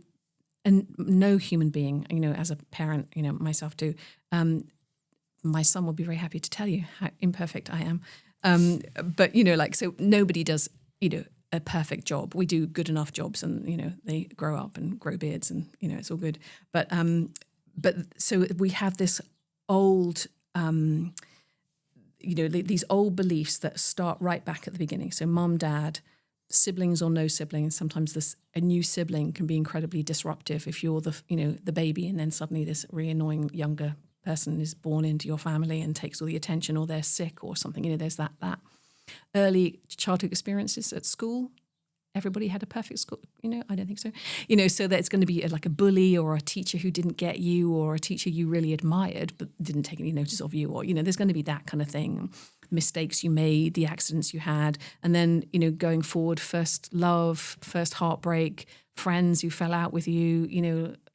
and no human being, as a parent, myself too, my son will be very happy to tell you how imperfect I am. But, so nobody does, a perfect job. We do good enough jobs, and, they grow up and grow beards, and, it's all good. But so we have this old, these old beliefs that start right back at the beginning. So mum, dad, siblings or no siblings. Sometimes a new sibling can be incredibly disruptive if you're the baby, and then suddenly this really annoying younger person is born into your family and takes all the attention, or they're sick or something. There's that. Early childhood experiences at school. Everybody had a perfect school, I don't think so. So that it's going to be like a bully or a teacher who didn't get you, or a teacher you really admired but didn't take any notice of you, or, there's going to be that kind of thing. Mistakes you made, the accidents you had, and then, going forward, first love, first heartbreak, friends who fell out with you,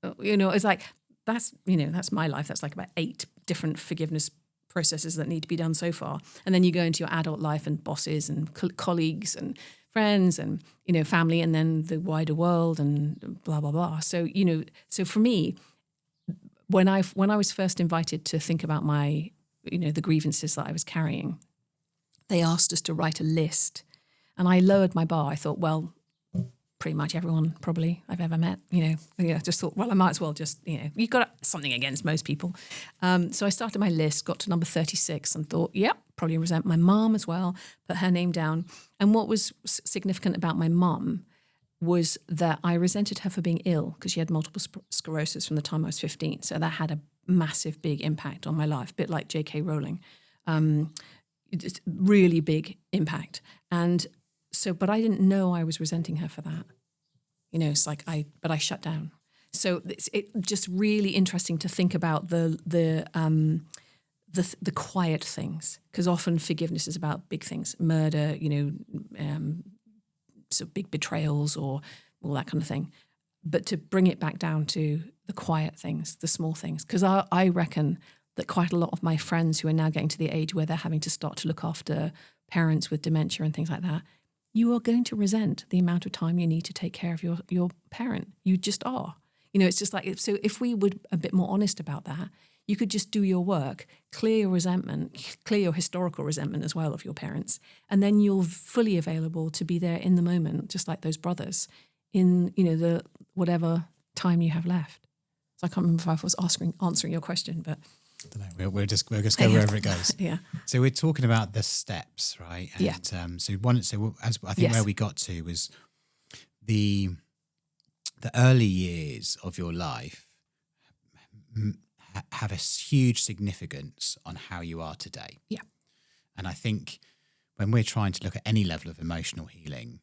it's like, that's my life. That's like about 8 different forgiveness processes that need to be done so far. And then you go into your adult life and bosses and colleagues and friends and, family, and then the wider world and blah, blah, blah. So, so for me, when I was first invited to think about my, the grievances that I was carrying, they asked us to write a list, and I lowered my bar. I thought, well, pretty much everyone probably I've ever met, just thought, well, I might as well just, you've got something against most people. So I started my list, got to number 36 and thought, yep, probably resent my mum as well, put her name down. And what was significant about my mum was that I resented her for being ill, because she had multiple sclerosis from the time I was 15. So that had a massive, big impact on my life, a bit like J.K. Rowling. It's really big impact. And so, but I didn't know I was resenting her for that. It's like but I shut down. So it's just really interesting to think about the quiet things, because often forgiveness is about big things, murder, so big betrayals or all that kind of thing. But to bring it back down to the quiet things, the small things, because I reckon that quite a lot of my friends who are now getting to the age where they're having to start to look after parents with dementia and things like that, you are going to resent the amount of time you need to take care of your parent. You just are. It's just like, so if we were a bit more honest about that, you could just do your work, clear your resentment, clear your historical resentment as well of your parents, and then you're fully available to be there in the moment, just like those brothers, in, the whatever time you have left. So I can't remember if I was answering your question, but... I don't know. We'll just go wherever it goes. Yeah. So we're talking about the steps, right? And, yeah. So as I think where we got to was the early years of your life have a huge significance on how you are today. Yeah. And I think when we're trying to look at any level of emotional healing,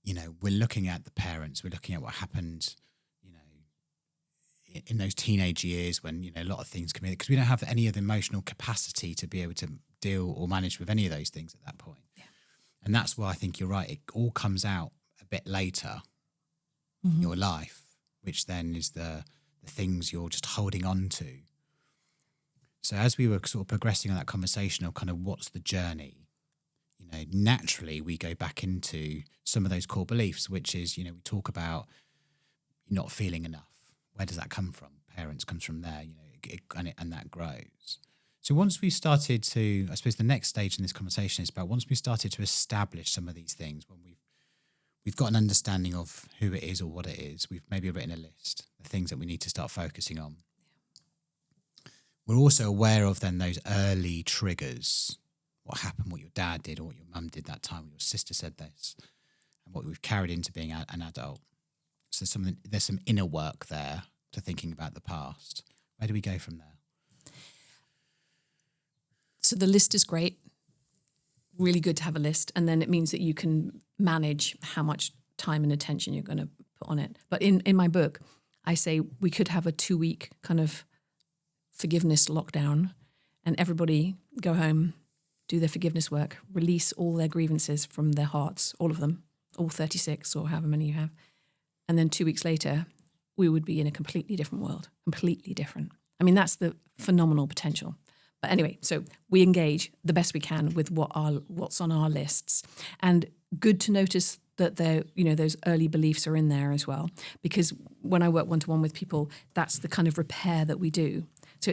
you know, we're looking at the parents, we're looking at what happened, you know, in those teenage years when, you know, a lot of things come in, because we don't have any of the emotional capacity to be able to deal or manage with any of those things at that point. Yeah. And that's why I think you're right. It all comes out a bit later in your life, which then is the things you're just holding on to. So as we were sort of progressing on that conversation of kind of what's the journey, you know, naturally we go back into some of those core beliefs, which is, you know, we talk about not feeling enough. Where does that come from? Parents comes from there, you know, and that grows. So once we started to, I suppose the next stage in this conversation is about once we started to establish some of these things, when we've got an understanding of who it is or what it is, we've maybe written a list, the things that we need to start focusing on. We're also aware of then those early triggers, what happened, what your dad did or what your mum did that time, or your sister said this, and what we've carried into being an adult. So there's some inner work there to thinking about the past. Where do we go from there? So the list is great. Really good to have a list. And then it means that you can manage how much time and attention you're going to put on it. But in my book, I say we could have a 2-week kind of forgiveness lockdown and everybody go home, do their forgiveness work, release all their grievances from their hearts, all of them, all 36 or however many you have. And then 2 weeks later, we would be in a completely different world, completely different. I mean, that's the phenomenal potential. But anyway, so we engage the best we can with what's on our lists. And good to notice that those early beliefs are in there as well. Because when I work one-to-one with people, that's the kind of repair that we do. So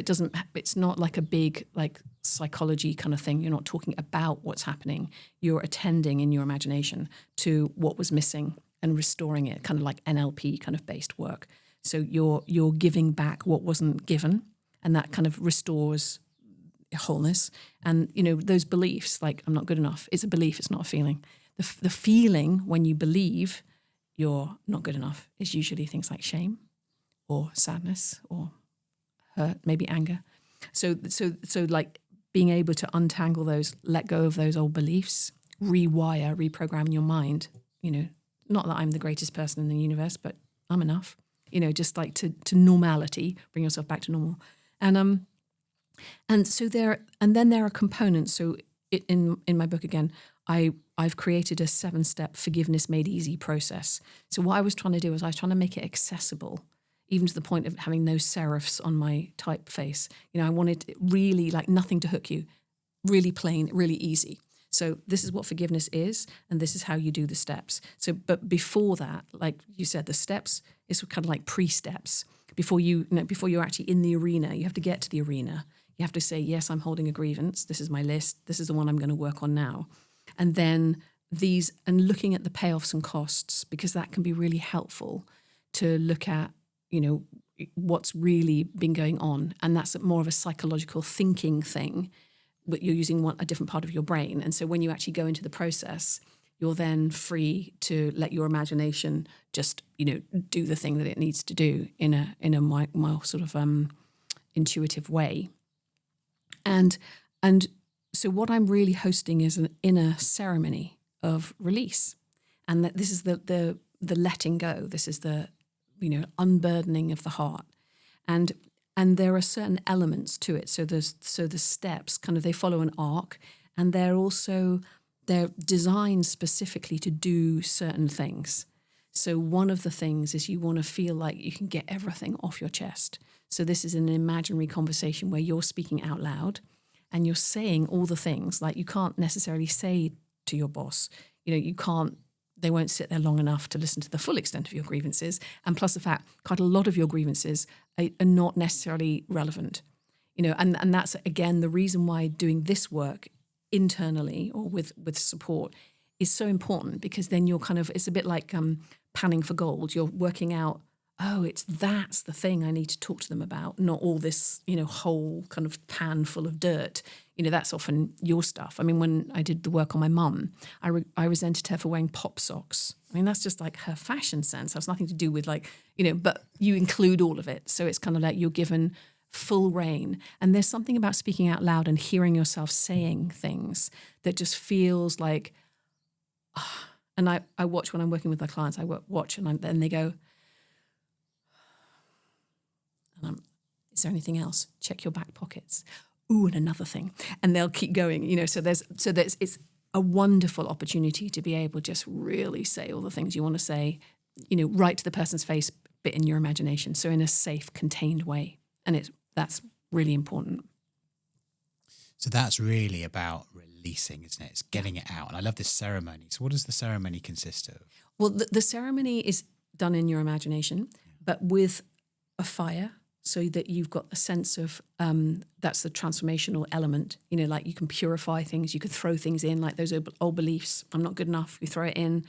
it's not like a big like psychology kind of thing. You're not talking about what's happening. You're attending in your imagination to what was missing and restoring it, kind of like NLP kind of based work. So you're giving back what wasn't given, and that kind of restores wholeness. And, you know, those beliefs, like I'm not good enough, it's a belief, it's not a feeling. The feeling when you believe you're not good enough is usually things like shame or sadness or hurt, maybe anger. So like being able to untangle those, let go of those old beliefs, reprogram your mind, you know, not that I'm the greatest person in the universe, but I'm enough, you know, just like to normality, bring yourself back to normal. And so then there are components. So in my book again, I've created a 7-step forgiveness made easy process. So what I was trying to do is I was trying to make it accessible, even to the point of having no serifs on my typeface. You know, I wanted it really like nothing to hook you, really plain, really easy. So this is what forgiveness is, and this is how you do the steps. So, but before that, like you said, the steps is kind of like pre-steps. Before you're actually in the arena, you have to get to the arena. You have to say, yes, I'm holding a grievance. This is my list. This is the one I'm going to work on now. And then and looking at the payoffs and costs, because that can be really helpful to look at, you know, what's really been going on. And that's more of a psychological thinking thing, but you're using a different part of your brain. And so when you actually go into the process, you're then free to let your imagination just, you know, do the thing that it needs to do in a more sort of intuitive way. And so what I'm really hosting is an inner ceremony of release. And that this is the letting go. This is the, you know, unburdening of the heart. And there are certain elements to it. So the steps kind of, they follow an arc, and they're designed specifically to do certain things. So one of the things is you want to feel like you can get everything off your chest. So this is an imaginary conversation where you're speaking out loud and you're saying all the things like you can't necessarily say to your boss. You know, they won't sit there long enough to listen to the full extent of your grievances. And plus the fact, quite a lot of your grievances are not necessarily relevant. You know, and that's, again, the reason why doing this work internally or with support is so important, because then you're kind of, it's a bit like panning for gold. You're working out oh, that's the thing I need to talk to them about, not all this, whole kind of pan full of dirt. That's often your stuff. I mean, when I did the work on my mum, I resented her for wearing pop socks. I mean, that's just like her fashion sense. It has nothing to do with but you include all of it. So it's kind of like you're given full reign. And there's something about speaking out loud and hearing yourself saying things that just feels like, and I watch when I'm working with my clients, I watch and then they go, is there anything else? Check your back pockets. Ooh, and another thing. And they'll keep going, so there's it's a wonderful opportunity to be able to just really say all the things you want to say, right to the person's face, but in your imagination. So in a safe, contained way. And that's really important. So that's really about releasing, isn't it? It's getting it out. And I love this ceremony. So what does the ceremony consist of? Well, the ceremony is done in your imagination, but with a fire, so that you've got a sense of, that's the transformational element, like you can purify things, you could throw things in, like those old beliefs, I'm not good enough, you throw it in.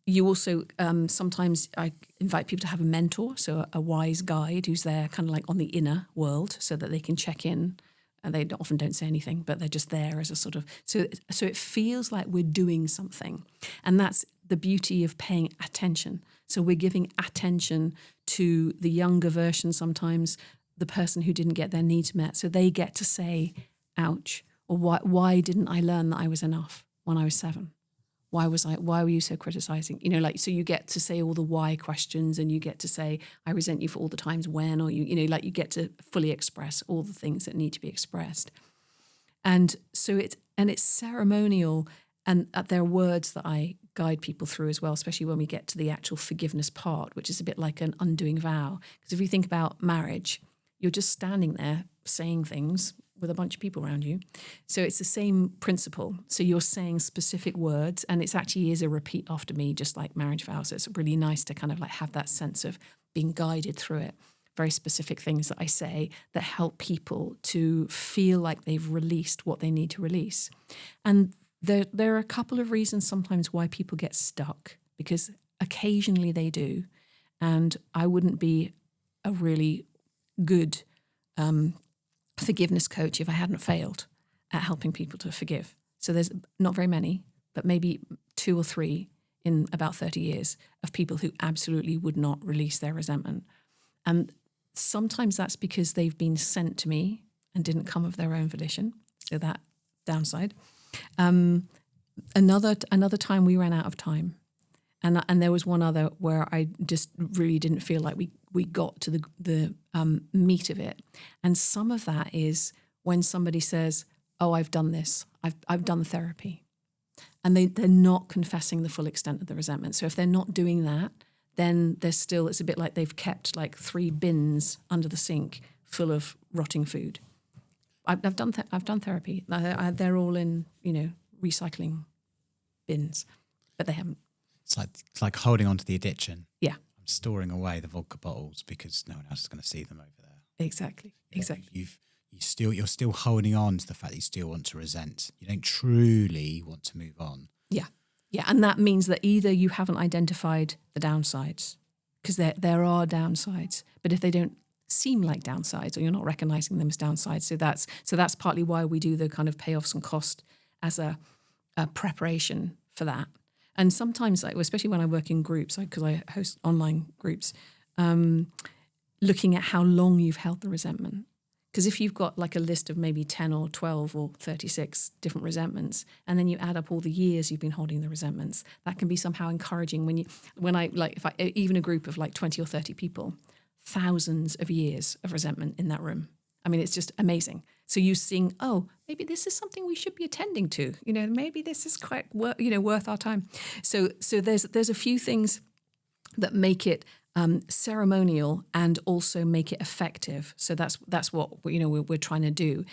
You also, sometimes I invite people to have a mentor, so a wise guide who's there kind of like on the inner world so that they can check in. And they often don't say anything, but they're just there as a sort of, so it feels like we're doing something. And that's the beauty of paying attention. So we're giving attention to the younger version sometimes, the person who didn't get their needs met. So they get to say, ouch, or why didn't I learn that I was enough when I was 7? Why were you so criticizing? So you get to say all the why questions, and you get to say, I resent you for all the times when, or you get to fully express all the things that need to be expressed. And so it's ceremonial, and there are words that I guide people through as well, especially when we get to the actual forgiveness part, which is a bit like an undoing vow. Because if you think about marriage, you're just standing there saying things with a bunch of people around you. So it's the same principle. So you're saying specific words, and it's actually is a repeat after me, just like marriage vows. So it's really nice to kind of like have that sense of being guided through it. Very specific things that I say that help people to feel like they've released what they need to release. And there are a couple of reasons sometimes why people get stuck, because occasionally they do. And I wouldn't be a really good forgiveness coach if I hadn't failed at helping people to forgive. So there's not very many, but maybe 2 or 3 in about 30 years of people who absolutely would not release their resentment. And sometimes that's because they've been sent to me and didn't come of their own volition. So that downside. Another time we ran out of time. And there was one other where I just really didn't feel like we got to the meat of it. And some of that is when somebody says, oh, I've done this, I've done therapy. And they're not confessing the full extent of the resentment. So if they're not doing that, then there's still, it's a bit like they've kept like 3 bins under the sink full of rotting food. I've done therapy. They're all in, recycling bins, but they haven't. It's like holding on to the addiction. Yeah. I'm storing away the vodka bottles because no one else is going to see them over there. Exactly. You're still holding on to the fact that you still want to resent. You don't truly want to move on. Yeah. Yeah. And that means that either you haven't identified the downsides, because there are downsides, but if they don't seem like downsides, or you're not recognizing them as downsides, so that's partly why we do the kind of payoffs and cost as a preparation for that. And sometimes, especially when I work in groups, because I host online groups, looking at how long you've held the resentment. Because if you've got like a list of maybe 10 or 12 or 36 different resentments, and then you add up all the years you've been holding the resentments, that can be somehow encouraging even a group of like 20 or 30 people, thousands of years of resentment in that room. I mean, it's just amazing. So you seeing, oh, maybe this is something we should be attending to. Maybe this is quite worth our time. So there's a few things that make it ceremonial and also make it effective. So that's what we're trying to do.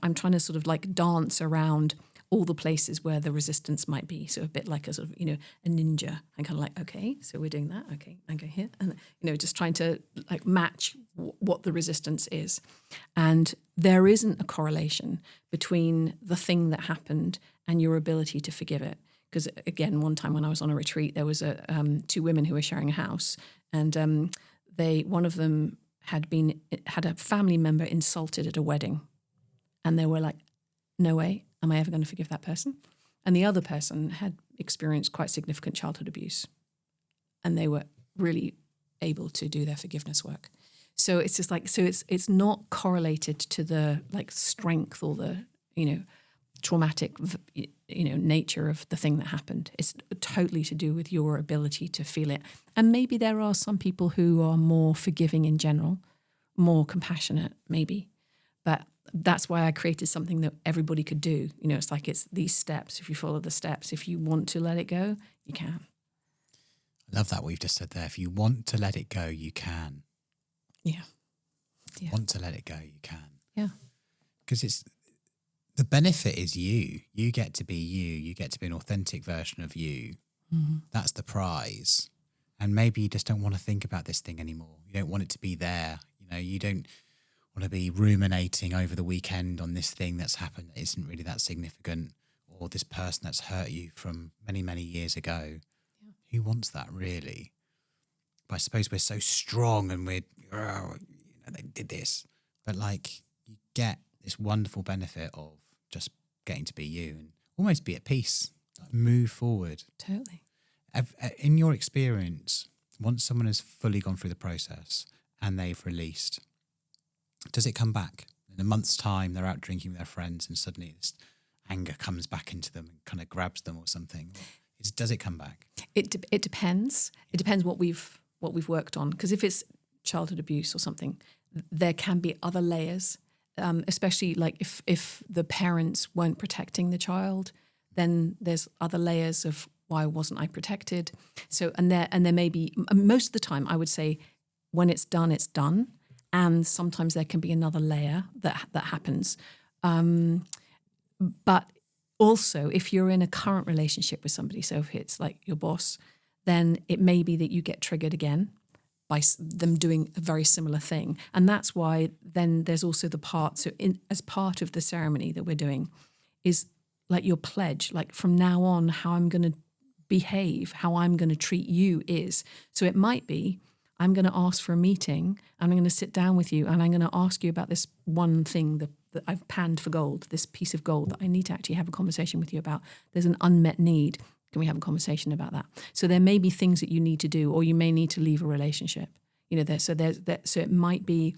I'm trying to sort of like dance around all the places where the resistance might be. So a bit like a sort of a ninja. I'm kind of like, okay, so we're doing that. Okay, I'm going here, and just trying to like match what the resistance is. And there isn't a correlation between the thing that happened and your ability to forgive it. because again, one time when I was on a retreat, there was two women who were sharing a house, and one of them had a family member insulted at a wedding, and they were like, no way am I ever going to forgive that person. And the other person had experienced quite significant childhood abuse, and they were really able to do their forgiveness work. So it's just like, so it's not correlated to the like strength or the, traumatic, nature of the thing that happened. It's totally to do with your ability to feel it. And maybe there are some people who are more forgiving in general, more compassionate, maybe. But that's why I created something that everybody could do. It's these steps. If you follow the steps, if you want to let it go, you can. I love that what you've just said there. If you want to let it go, you can. Yeah. Want to let it go, you can. Yeah. Because the benefit is you. You get to be you. You get to be an authentic version of you. Mm-hmm. That's the prize. And maybe you just don't want to think about this thing anymore. You don't want it to be there. You don't want to be ruminating over the weekend on this thing that's happened that isn't really that significant, or this person that's hurt you from many, many years ago. Yeah. Who wants that, really? But I suppose we're so strong and they did this. But you get this wonderful benefit of just getting to be you and almost be at peace, move forward. Totally. In your experience, once someone has fully gone through the process and they've released, does it come back? In a month's time, they're out drinking with their friends and suddenly this anger comes back into them and kind of grabs them or something. Does it come back? It depends. It depends what we've worked on. Because if it's childhood abuse or something, there can be other layers, especially if the parents weren't protecting the child, then there's other layers of why wasn't I protected? So and there may be, most of the time I would say when it's done, it's done. And sometimes there can be another layer that happens. But also, if you're in a current relationship with somebody, so if it's like your boss, then it may be that you get triggered again by them doing a very similar thing. And that's why then there's also the part, so as part of the ceremony that we're doing, is like your pledge, like from now on, how I'm going to behave, how I'm going to treat you is. So it might be, I'm going to ask for a meeting and I'm going to sit down with you and I'm going to ask you about this one thing that I've panned for gold, this piece of gold that I need to actually have a conversation with you about. There's an unmet need. Can we have a conversation about that? So there may be things that you need to do, or you may need to leave a relationship. So it might be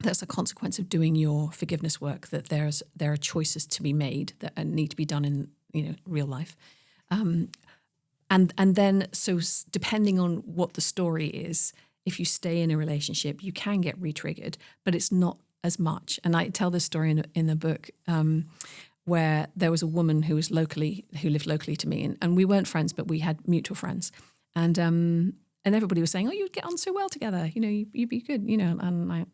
that's a consequence of doing your forgiveness work, that there are choices to be made that need to be done in real life. And then, so depending on what the story is, if you stay in a relationship, you can get re-triggered, but it's not as much. And I tell this story in the book where there was a woman who lived locally to me, and we weren't friends, but we had mutual friends. And everybody was saying, oh, you'd get on so well together, you'd be good, and I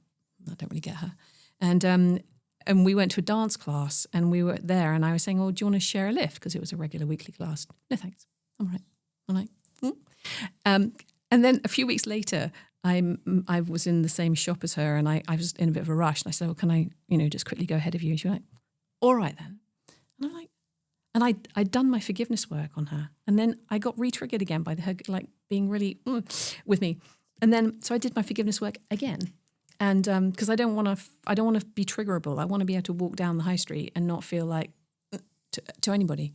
don't really get her. And we went to a dance class and we were there and I was saying, oh, do you want to share a lift? Because it was a regular weekly class. No, thanks. All right. I'm like, and then a few weeks later, I was in the same shop as her and I was in a bit of a rush. And I said, well, can I, just quickly go ahead of you? And she was like, all right then. And I'm like, and I'd done my forgiveness work on her. And then I got re-triggered again by her being really with me. And then, so I did my forgiveness work again. And because I don't want to be triggerable. I want to be able to walk down the high street and not feel like to anybody.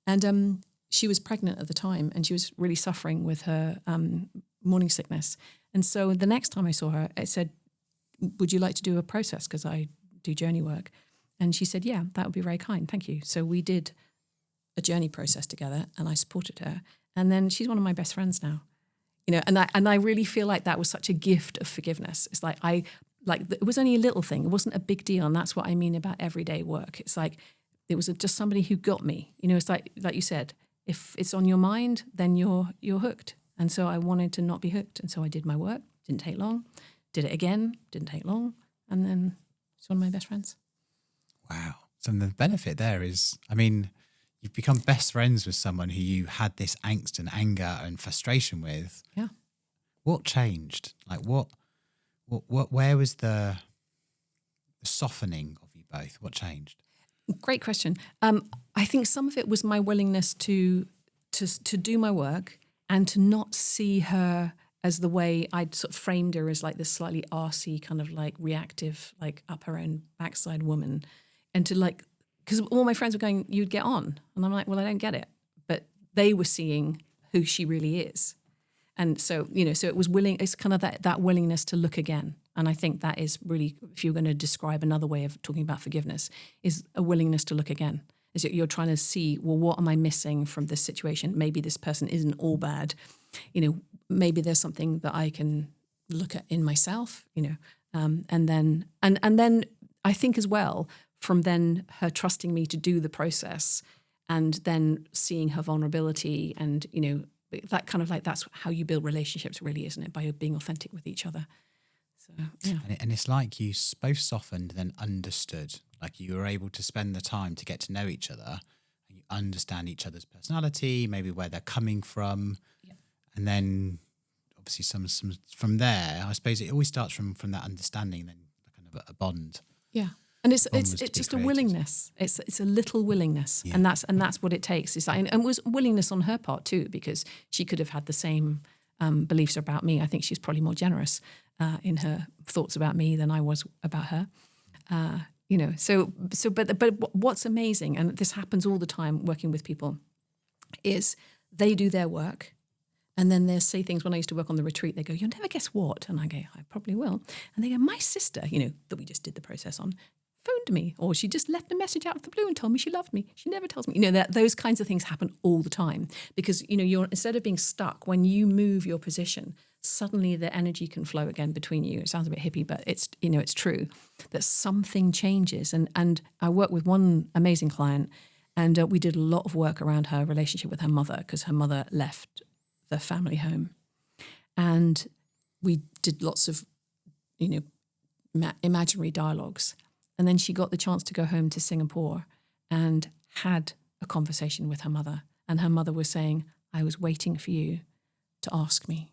And she was pregnant at the time and she was really suffering with her morning sickness. And so the next time I saw her, I said, would you like to do a process? Because I do journey work. And she said, yeah, that would be very kind. Thank you. So we did a journey process together and I supported her. And then she's one of my best friends now. And I really feel like that was such a gift of forgiveness. It's like it was only a little thing. It wasn't a big deal. And that's what I mean about everyday work. It's like it was just somebody who got me. It's like you said, if it's on your mind, then you're hooked. And so I wanted to not be hooked. And so I did my work. Didn't take long. Did it again. Didn't take long. And then it's one of my best friends. Wow. So the benefit there is, you've become best friends with someone who you had this angst and anger and frustration with. Yeah. What changed? Where was the softening of you both? What changed? Great question. I think some of it was my willingness to do my work and to not see her as the way I'd sort of framed her, as like this slightly arsey kind of like reactive, like up her own backside woman. And to like, because all my friends were going, you'd get on. And I'm like, well, I don't get it. But they were seeing who she really is. And so, so it was it's kind of that willingness to look again. And I think that is really, if you're going to describe another way of talking about forgiveness, is a willingness to look again. Is that you're trying to see, well, what am I missing from this situation? Maybe this person isn't all bad. Maybe there's something that I can look at in myself, and then I think as well, from then her trusting me to do the process and then seeing her vulnerability and, that kind of like, that's how you build relationships really, isn't it? By being authentic with each other. So, yeah. And it's like you both softened, then understood. Like you were able to spend the time to get to know each other, and you understand each other's personality, maybe where they're coming from, and then obviously some from there. I suppose it always starts from that understanding, then kind of a bond. Yeah, and it's just a willingness. It's a little willingness, and that's what it takes. It's like, and it was willingness on her part too, because she could have had the same beliefs about me. I think she's probably more generous in her thoughts about me than I was about her. But what's amazing, and this happens all the time working with people, is they do their work, and then they'll say things. When I used to work on the retreat, they go, "You'll never guess what," and I go, "I probably will." And they go, "My sister, that we just did the process on, phoned me, or she just left a message out of the blue and told me she loved me. She never tells me." That those kinds of things happen all the time, because you're, instead of being stuck, when you move your position, suddenly the energy can flow again between you. It sounds a bit hippie, but it's true that something changes. And I worked with one amazing client, and we did a lot of work around her relationship with her mother, because her mother left the family home, and we did lots of imaginary dialogues. And then she got the chance to go home to Singapore and had a conversation with her mother. And her mother was saying, "I was waiting for you to ask me."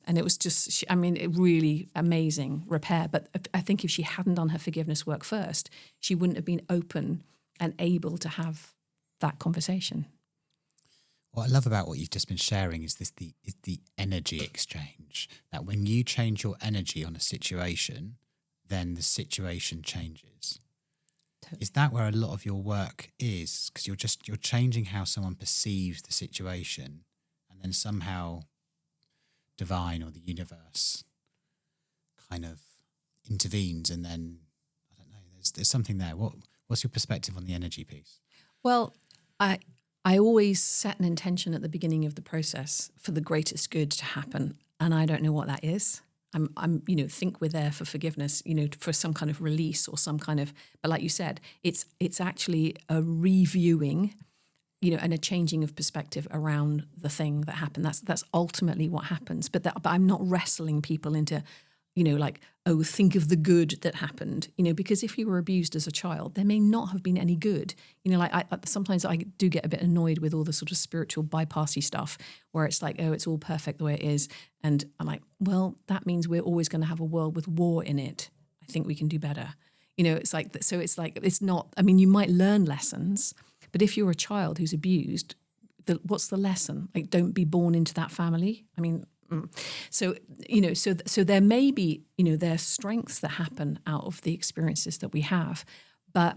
And it was just, it really amazing repair. But I think if she hadn't done her forgiveness work first, she wouldn't have been open and able to have that conversation. What I love about what you've just been sharing is the energy exchange. That when you change your energy on a situation, then the situation changes. Totally. Is that where a lot of your work is? Because you're changing how someone perceives the situation, and then somehow divine or the universe kind of intervenes, and then I don't know. There's something there. What's your perspective on the energy piece? Well, I always set an intention at the beginning of the process for the greatest good to happen, and I don't know what that is. I'm think we're there for forgiveness, for some kind of release or some kind of, but like you said, it's actually a reviewing, and a changing of perspective around the thing that happened. That's ultimately what happens. But I'm not wrestling people into, think of the good that happened, because if you were abused as a child, there may not have been any good. Sometimes I do get a bit annoyed with all the sort of spiritual bypassy stuff where it's like, oh, it's all perfect the way it is. And I'm like, well, that means we're always going to have a world with war in it. I think we can do better. It's not, you might learn lessons, but if you're a child who's abused, what's the lesson? Like, don't be born into that family. So there may be, there are strengths that happen out of the experiences that we have, but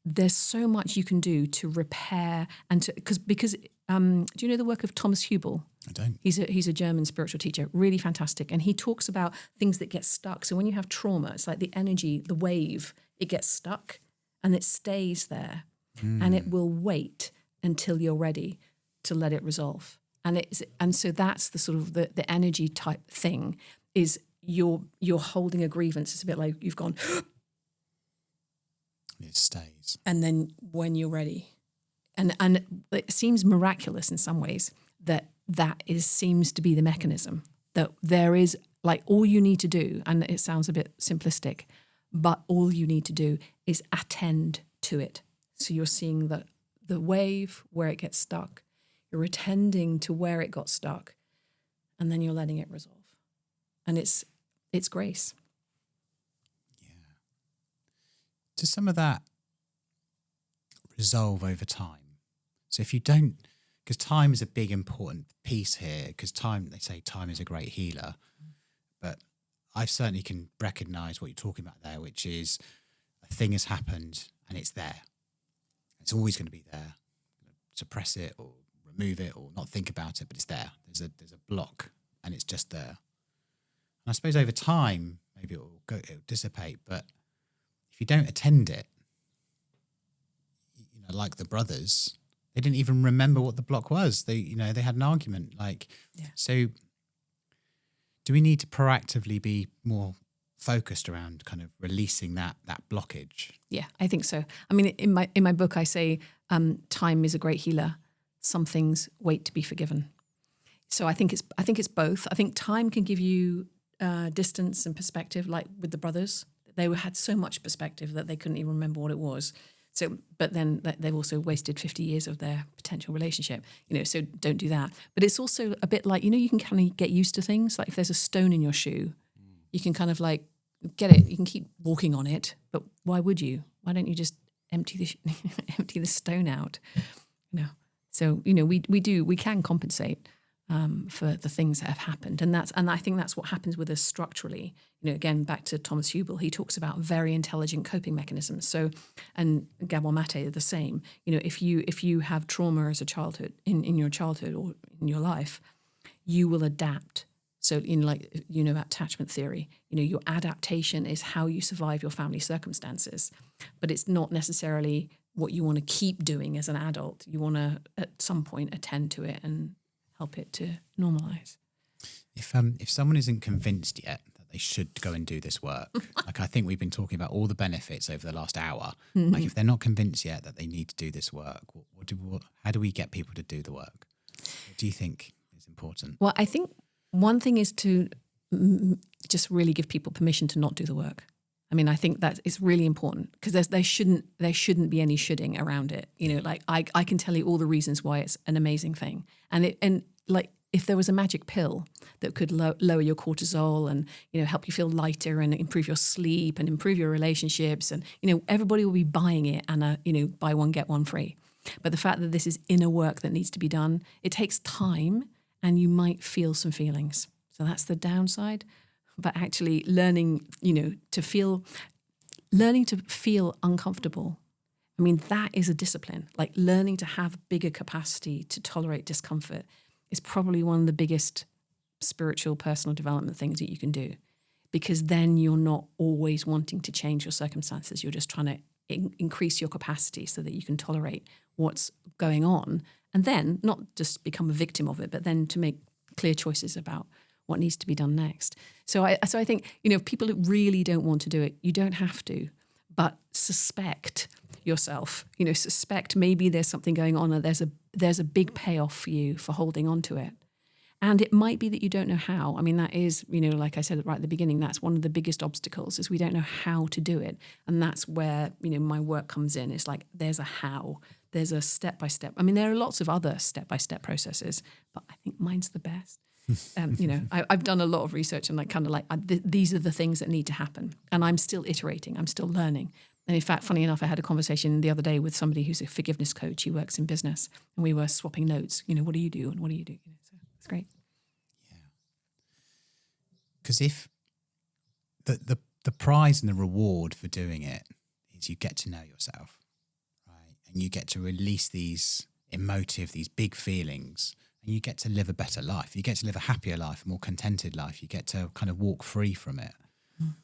there's so much you can do to repair and to, because do you know the work of Thomas Hübl? I don't. He's a German spiritual teacher, really fantastic. And he talks about things that get stuck. So when you have trauma, it's like the energy, the wave, it gets stuck and it stays there and it will wait until you're ready to let it resolve. And so that's the sort of the energy type thing is you're holding a grievance. It's a bit like you've gone. It stays. And then when you're ready, and it seems miraculous in some ways that seems to be the mechanism, that there is like all you need to do, and it sounds a bit simplistic, but all you need to do is attend to it. So you're seeing the wave where it gets stuck. You're attending to where it got stuck, and then you're letting it resolve. And it's grace. Yeah. Does some of that resolve over time. So if you don't, because time is a big important piece here, because time, they say time is a great healer, but I certainly can recognise what you're talking about there, which is a thing has happened and it's there. It's always going to be there. Suppress it or remove it or not think about it, but it's there. There's a block and it's just there. And I suppose over time, maybe it'll dissipate, but if you don't attend it, you know, like the brothers, they didn't even remember what the block was. They had an argument. So do we need to proactively be more focused around kind of releasing that blockage? Yeah, I think so. I mean, in my book, I say time is a great healer. Some things wait to be forgiven. So I think it's both. I think time can give you distance and perspective, like with the brothers. They had so much perspective that they couldn't even remember what it was. So, but then they've also wasted 50 years of their potential relationship, so don't do that. But it's also a bit like, you can kind of get used to things. Like if there's a stone in your shoe, you can kind of like get it. You can keep walking on it, but why would you? Why don't you just empty the stone out? So, we can compensate for the things that have happened. And I think that's what happens with us structurally. Again, back to Thomas Hubel, he talks about very intelligent coping mechanisms. So, and Gabor Mate are the same. If you have trauma as a childhood, in your childhood or in your life, you will adapt. So about attachment theory, your adaptation is how you survive your family circumstances, but it's not necessarily what you want to keep doing as an adult. You want to, at some point, attend to it and help it to normalize. If someone isn't convinced yet that they should go and do this work, like I think we've been talking about all the benefits over the last hour. Mm-hmm. Like if they're not convinced yet that they need to do this work, how do we get people to do the work? What do you think is important? Well, I think one thing is to just really give people permission to not do the work. I mean, I think that is really important because there shouldn't be any shoulding around it. I can tell you all the reasons why it's an amazing thing. And if there was a magic pill that could lower your cortisol and, help you feel lighter and improve your sleep and improve your relationships and, everybody will be buying it and, buy one, get one free. But the fact that this is inner work that needs to be done, it takes time and you might feel some feelings. So that's the downside. But actually learning to feel uncomfortable. I mean, that is a discipline. Like learning to have bigger capacity to tolerate discomfort is probably one of the biggest spiritual personal development things that you can do, because then you're not always wanting to change your circumstances. You're just trying to increase your capacity so that you can tolerate what's going on, and then not just become a victim of it, but then to make clear choices about what needs to be done next. So I think, if people really don't want to do it, you don't have to, but suspect yourself, suspect maybe there's something going on and there's a big payoff for you for holding on to it. And it might be that you don't know how. I mean, that is, like I said right at the beginning, that's one of the biggest obstacles is we don't know how to do it. And that's where, my work comes in. It's like, there's a how, there's a step-by-step. I mean, there are lots of other step-by-step processes, but I think mine's the best. I've done a lot of research and these are the things that need to happen. And I'm still iterating, I'm still learning. And in fact, funny enough, I had a conversation the other day with somebody who's a forgiveness coach. He works in business and we were swapping notes. What do you do and what do you do? So it's great. Yeah. Because if the prize and the reward for doing it is you get to know yourself, right? And you get to release these these big feelings. And you get to live a better life. You get to live a happier life, a more contented life. You get to kind of walk free from it. Mm.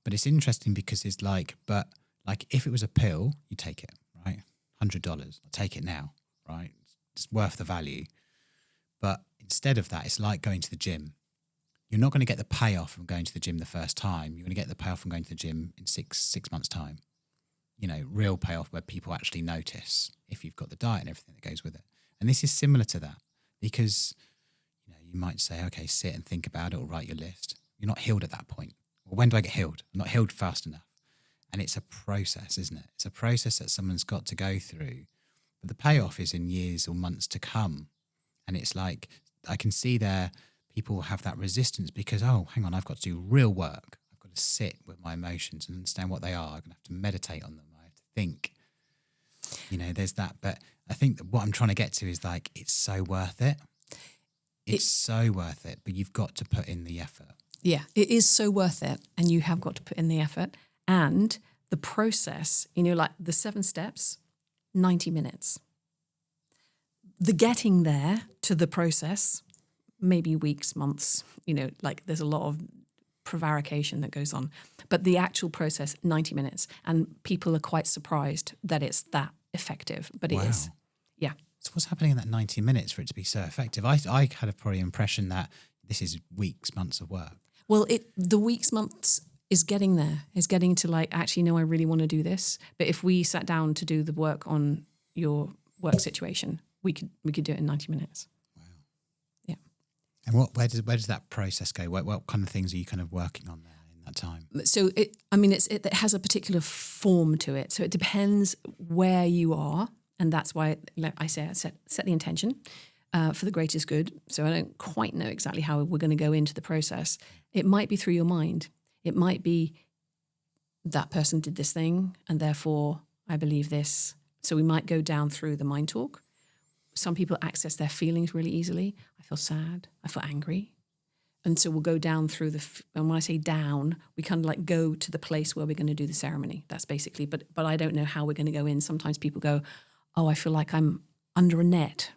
But it's interesting because it's like if it was a pill, you take it, right? $100, I'll take it now, right? It's worth the value. But instead of that, it's like going to the gym. You're not going to get the payoff from going to the gym the first time. You're going to get the payoff from going to the gym in six months' time. Real payoff where people actually notice if you've got the diet and everything that goes with it. And this is similar to that. Because, you might say, okay, sit and think about it or write your list. You're not healed at that point. Well, when do I get healed? I'm not healed fast enough. And it's a process, isn't it? It's a process that someone's got to go through. But the payoff is in years or months to come. And it's like, I can see there people have that resistance because, oh, hang on, I've got to do real work. I've got to sit with my emotions and understand what they are. I'm going to have to meditate on them. I have to think. There's that. But I think that what I'm trying to get to is like, it's so worth it. It's so worth it, but you've got to put in the effort. Yeah, it is so worth it. And you have got to put in the effort. And the process, like the 7 steps, 90 minutes. The getting there to the process, maybe weeks, months, like there's a lot of prevarication that goes on. But the actual process, 90 minutes. And people are quite surprised that it's that effective, but it is. Yeah. So what's happening in that 90 minutes for it to be so effective? I had a probably impression that this is weeks, months of work. Well, the weeks, months is getting there, is getting to like, actually, no, I really want to do this. But if we sat down to do the work on your work situation, we could do it in 90 minutes. Wow. Yeah. And where does that process go? What kind of things are you kind of working on there in that time? So it has a particular form to it. So it depends where you are. And that's why, like I say, I set the intention for the greatest good. So I don't quite know exactly how we're going to go into the process. It might be through your mind. It might be that person did this thing and therefore I believe this. So we might go down through the mind talk. Some people access their feelings really easily. I feel sad. I feel angry. And so we'll go down through and when I say down, we kind of like go to the place where we're going to do the ceremony. That's basically, but I don't know how we're going to go in. Sometimes people go, oh, I feel like I'm under a net.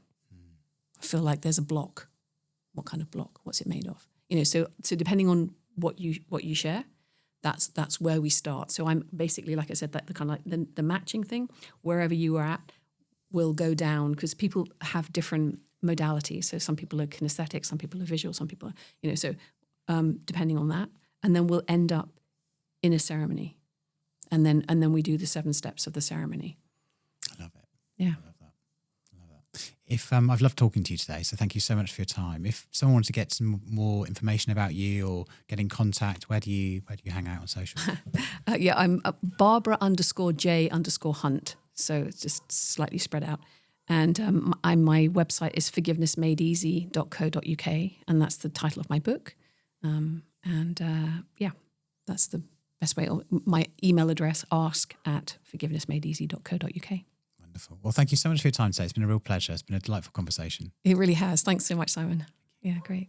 I feel like there's a block. What kind of block? What's it made of? So depending on what you share, that's where we start. So I'm basically, like I said, that the kind of like the matching thing, wherever you are at, will go down because people have different modalities. So some people are kinesthetic, some people are visual, some people are, so depending on that. And then we'll end up in a ceremony. And then we do the 7 steps of the ceremony. I love it. Yeah. I love that. If I've loved talking to you today, so thank you so much for your time. If someone wants to get some more information about you or get in contact, where do you hang out on social? I'm Barbara_J_Hunt. So it's just slightly spread out. And my website is forgivenessmadeeasy.co.uk, and that's the title of my book. That's the best way. My email address, ask@forgivenessmadeeasy.co.uk. Wonderful. Well, thank you so much for your time today. It's been a real pleasure. It's been a delightful conversation. It really has. Thanks so much, Simon. Yeah, great.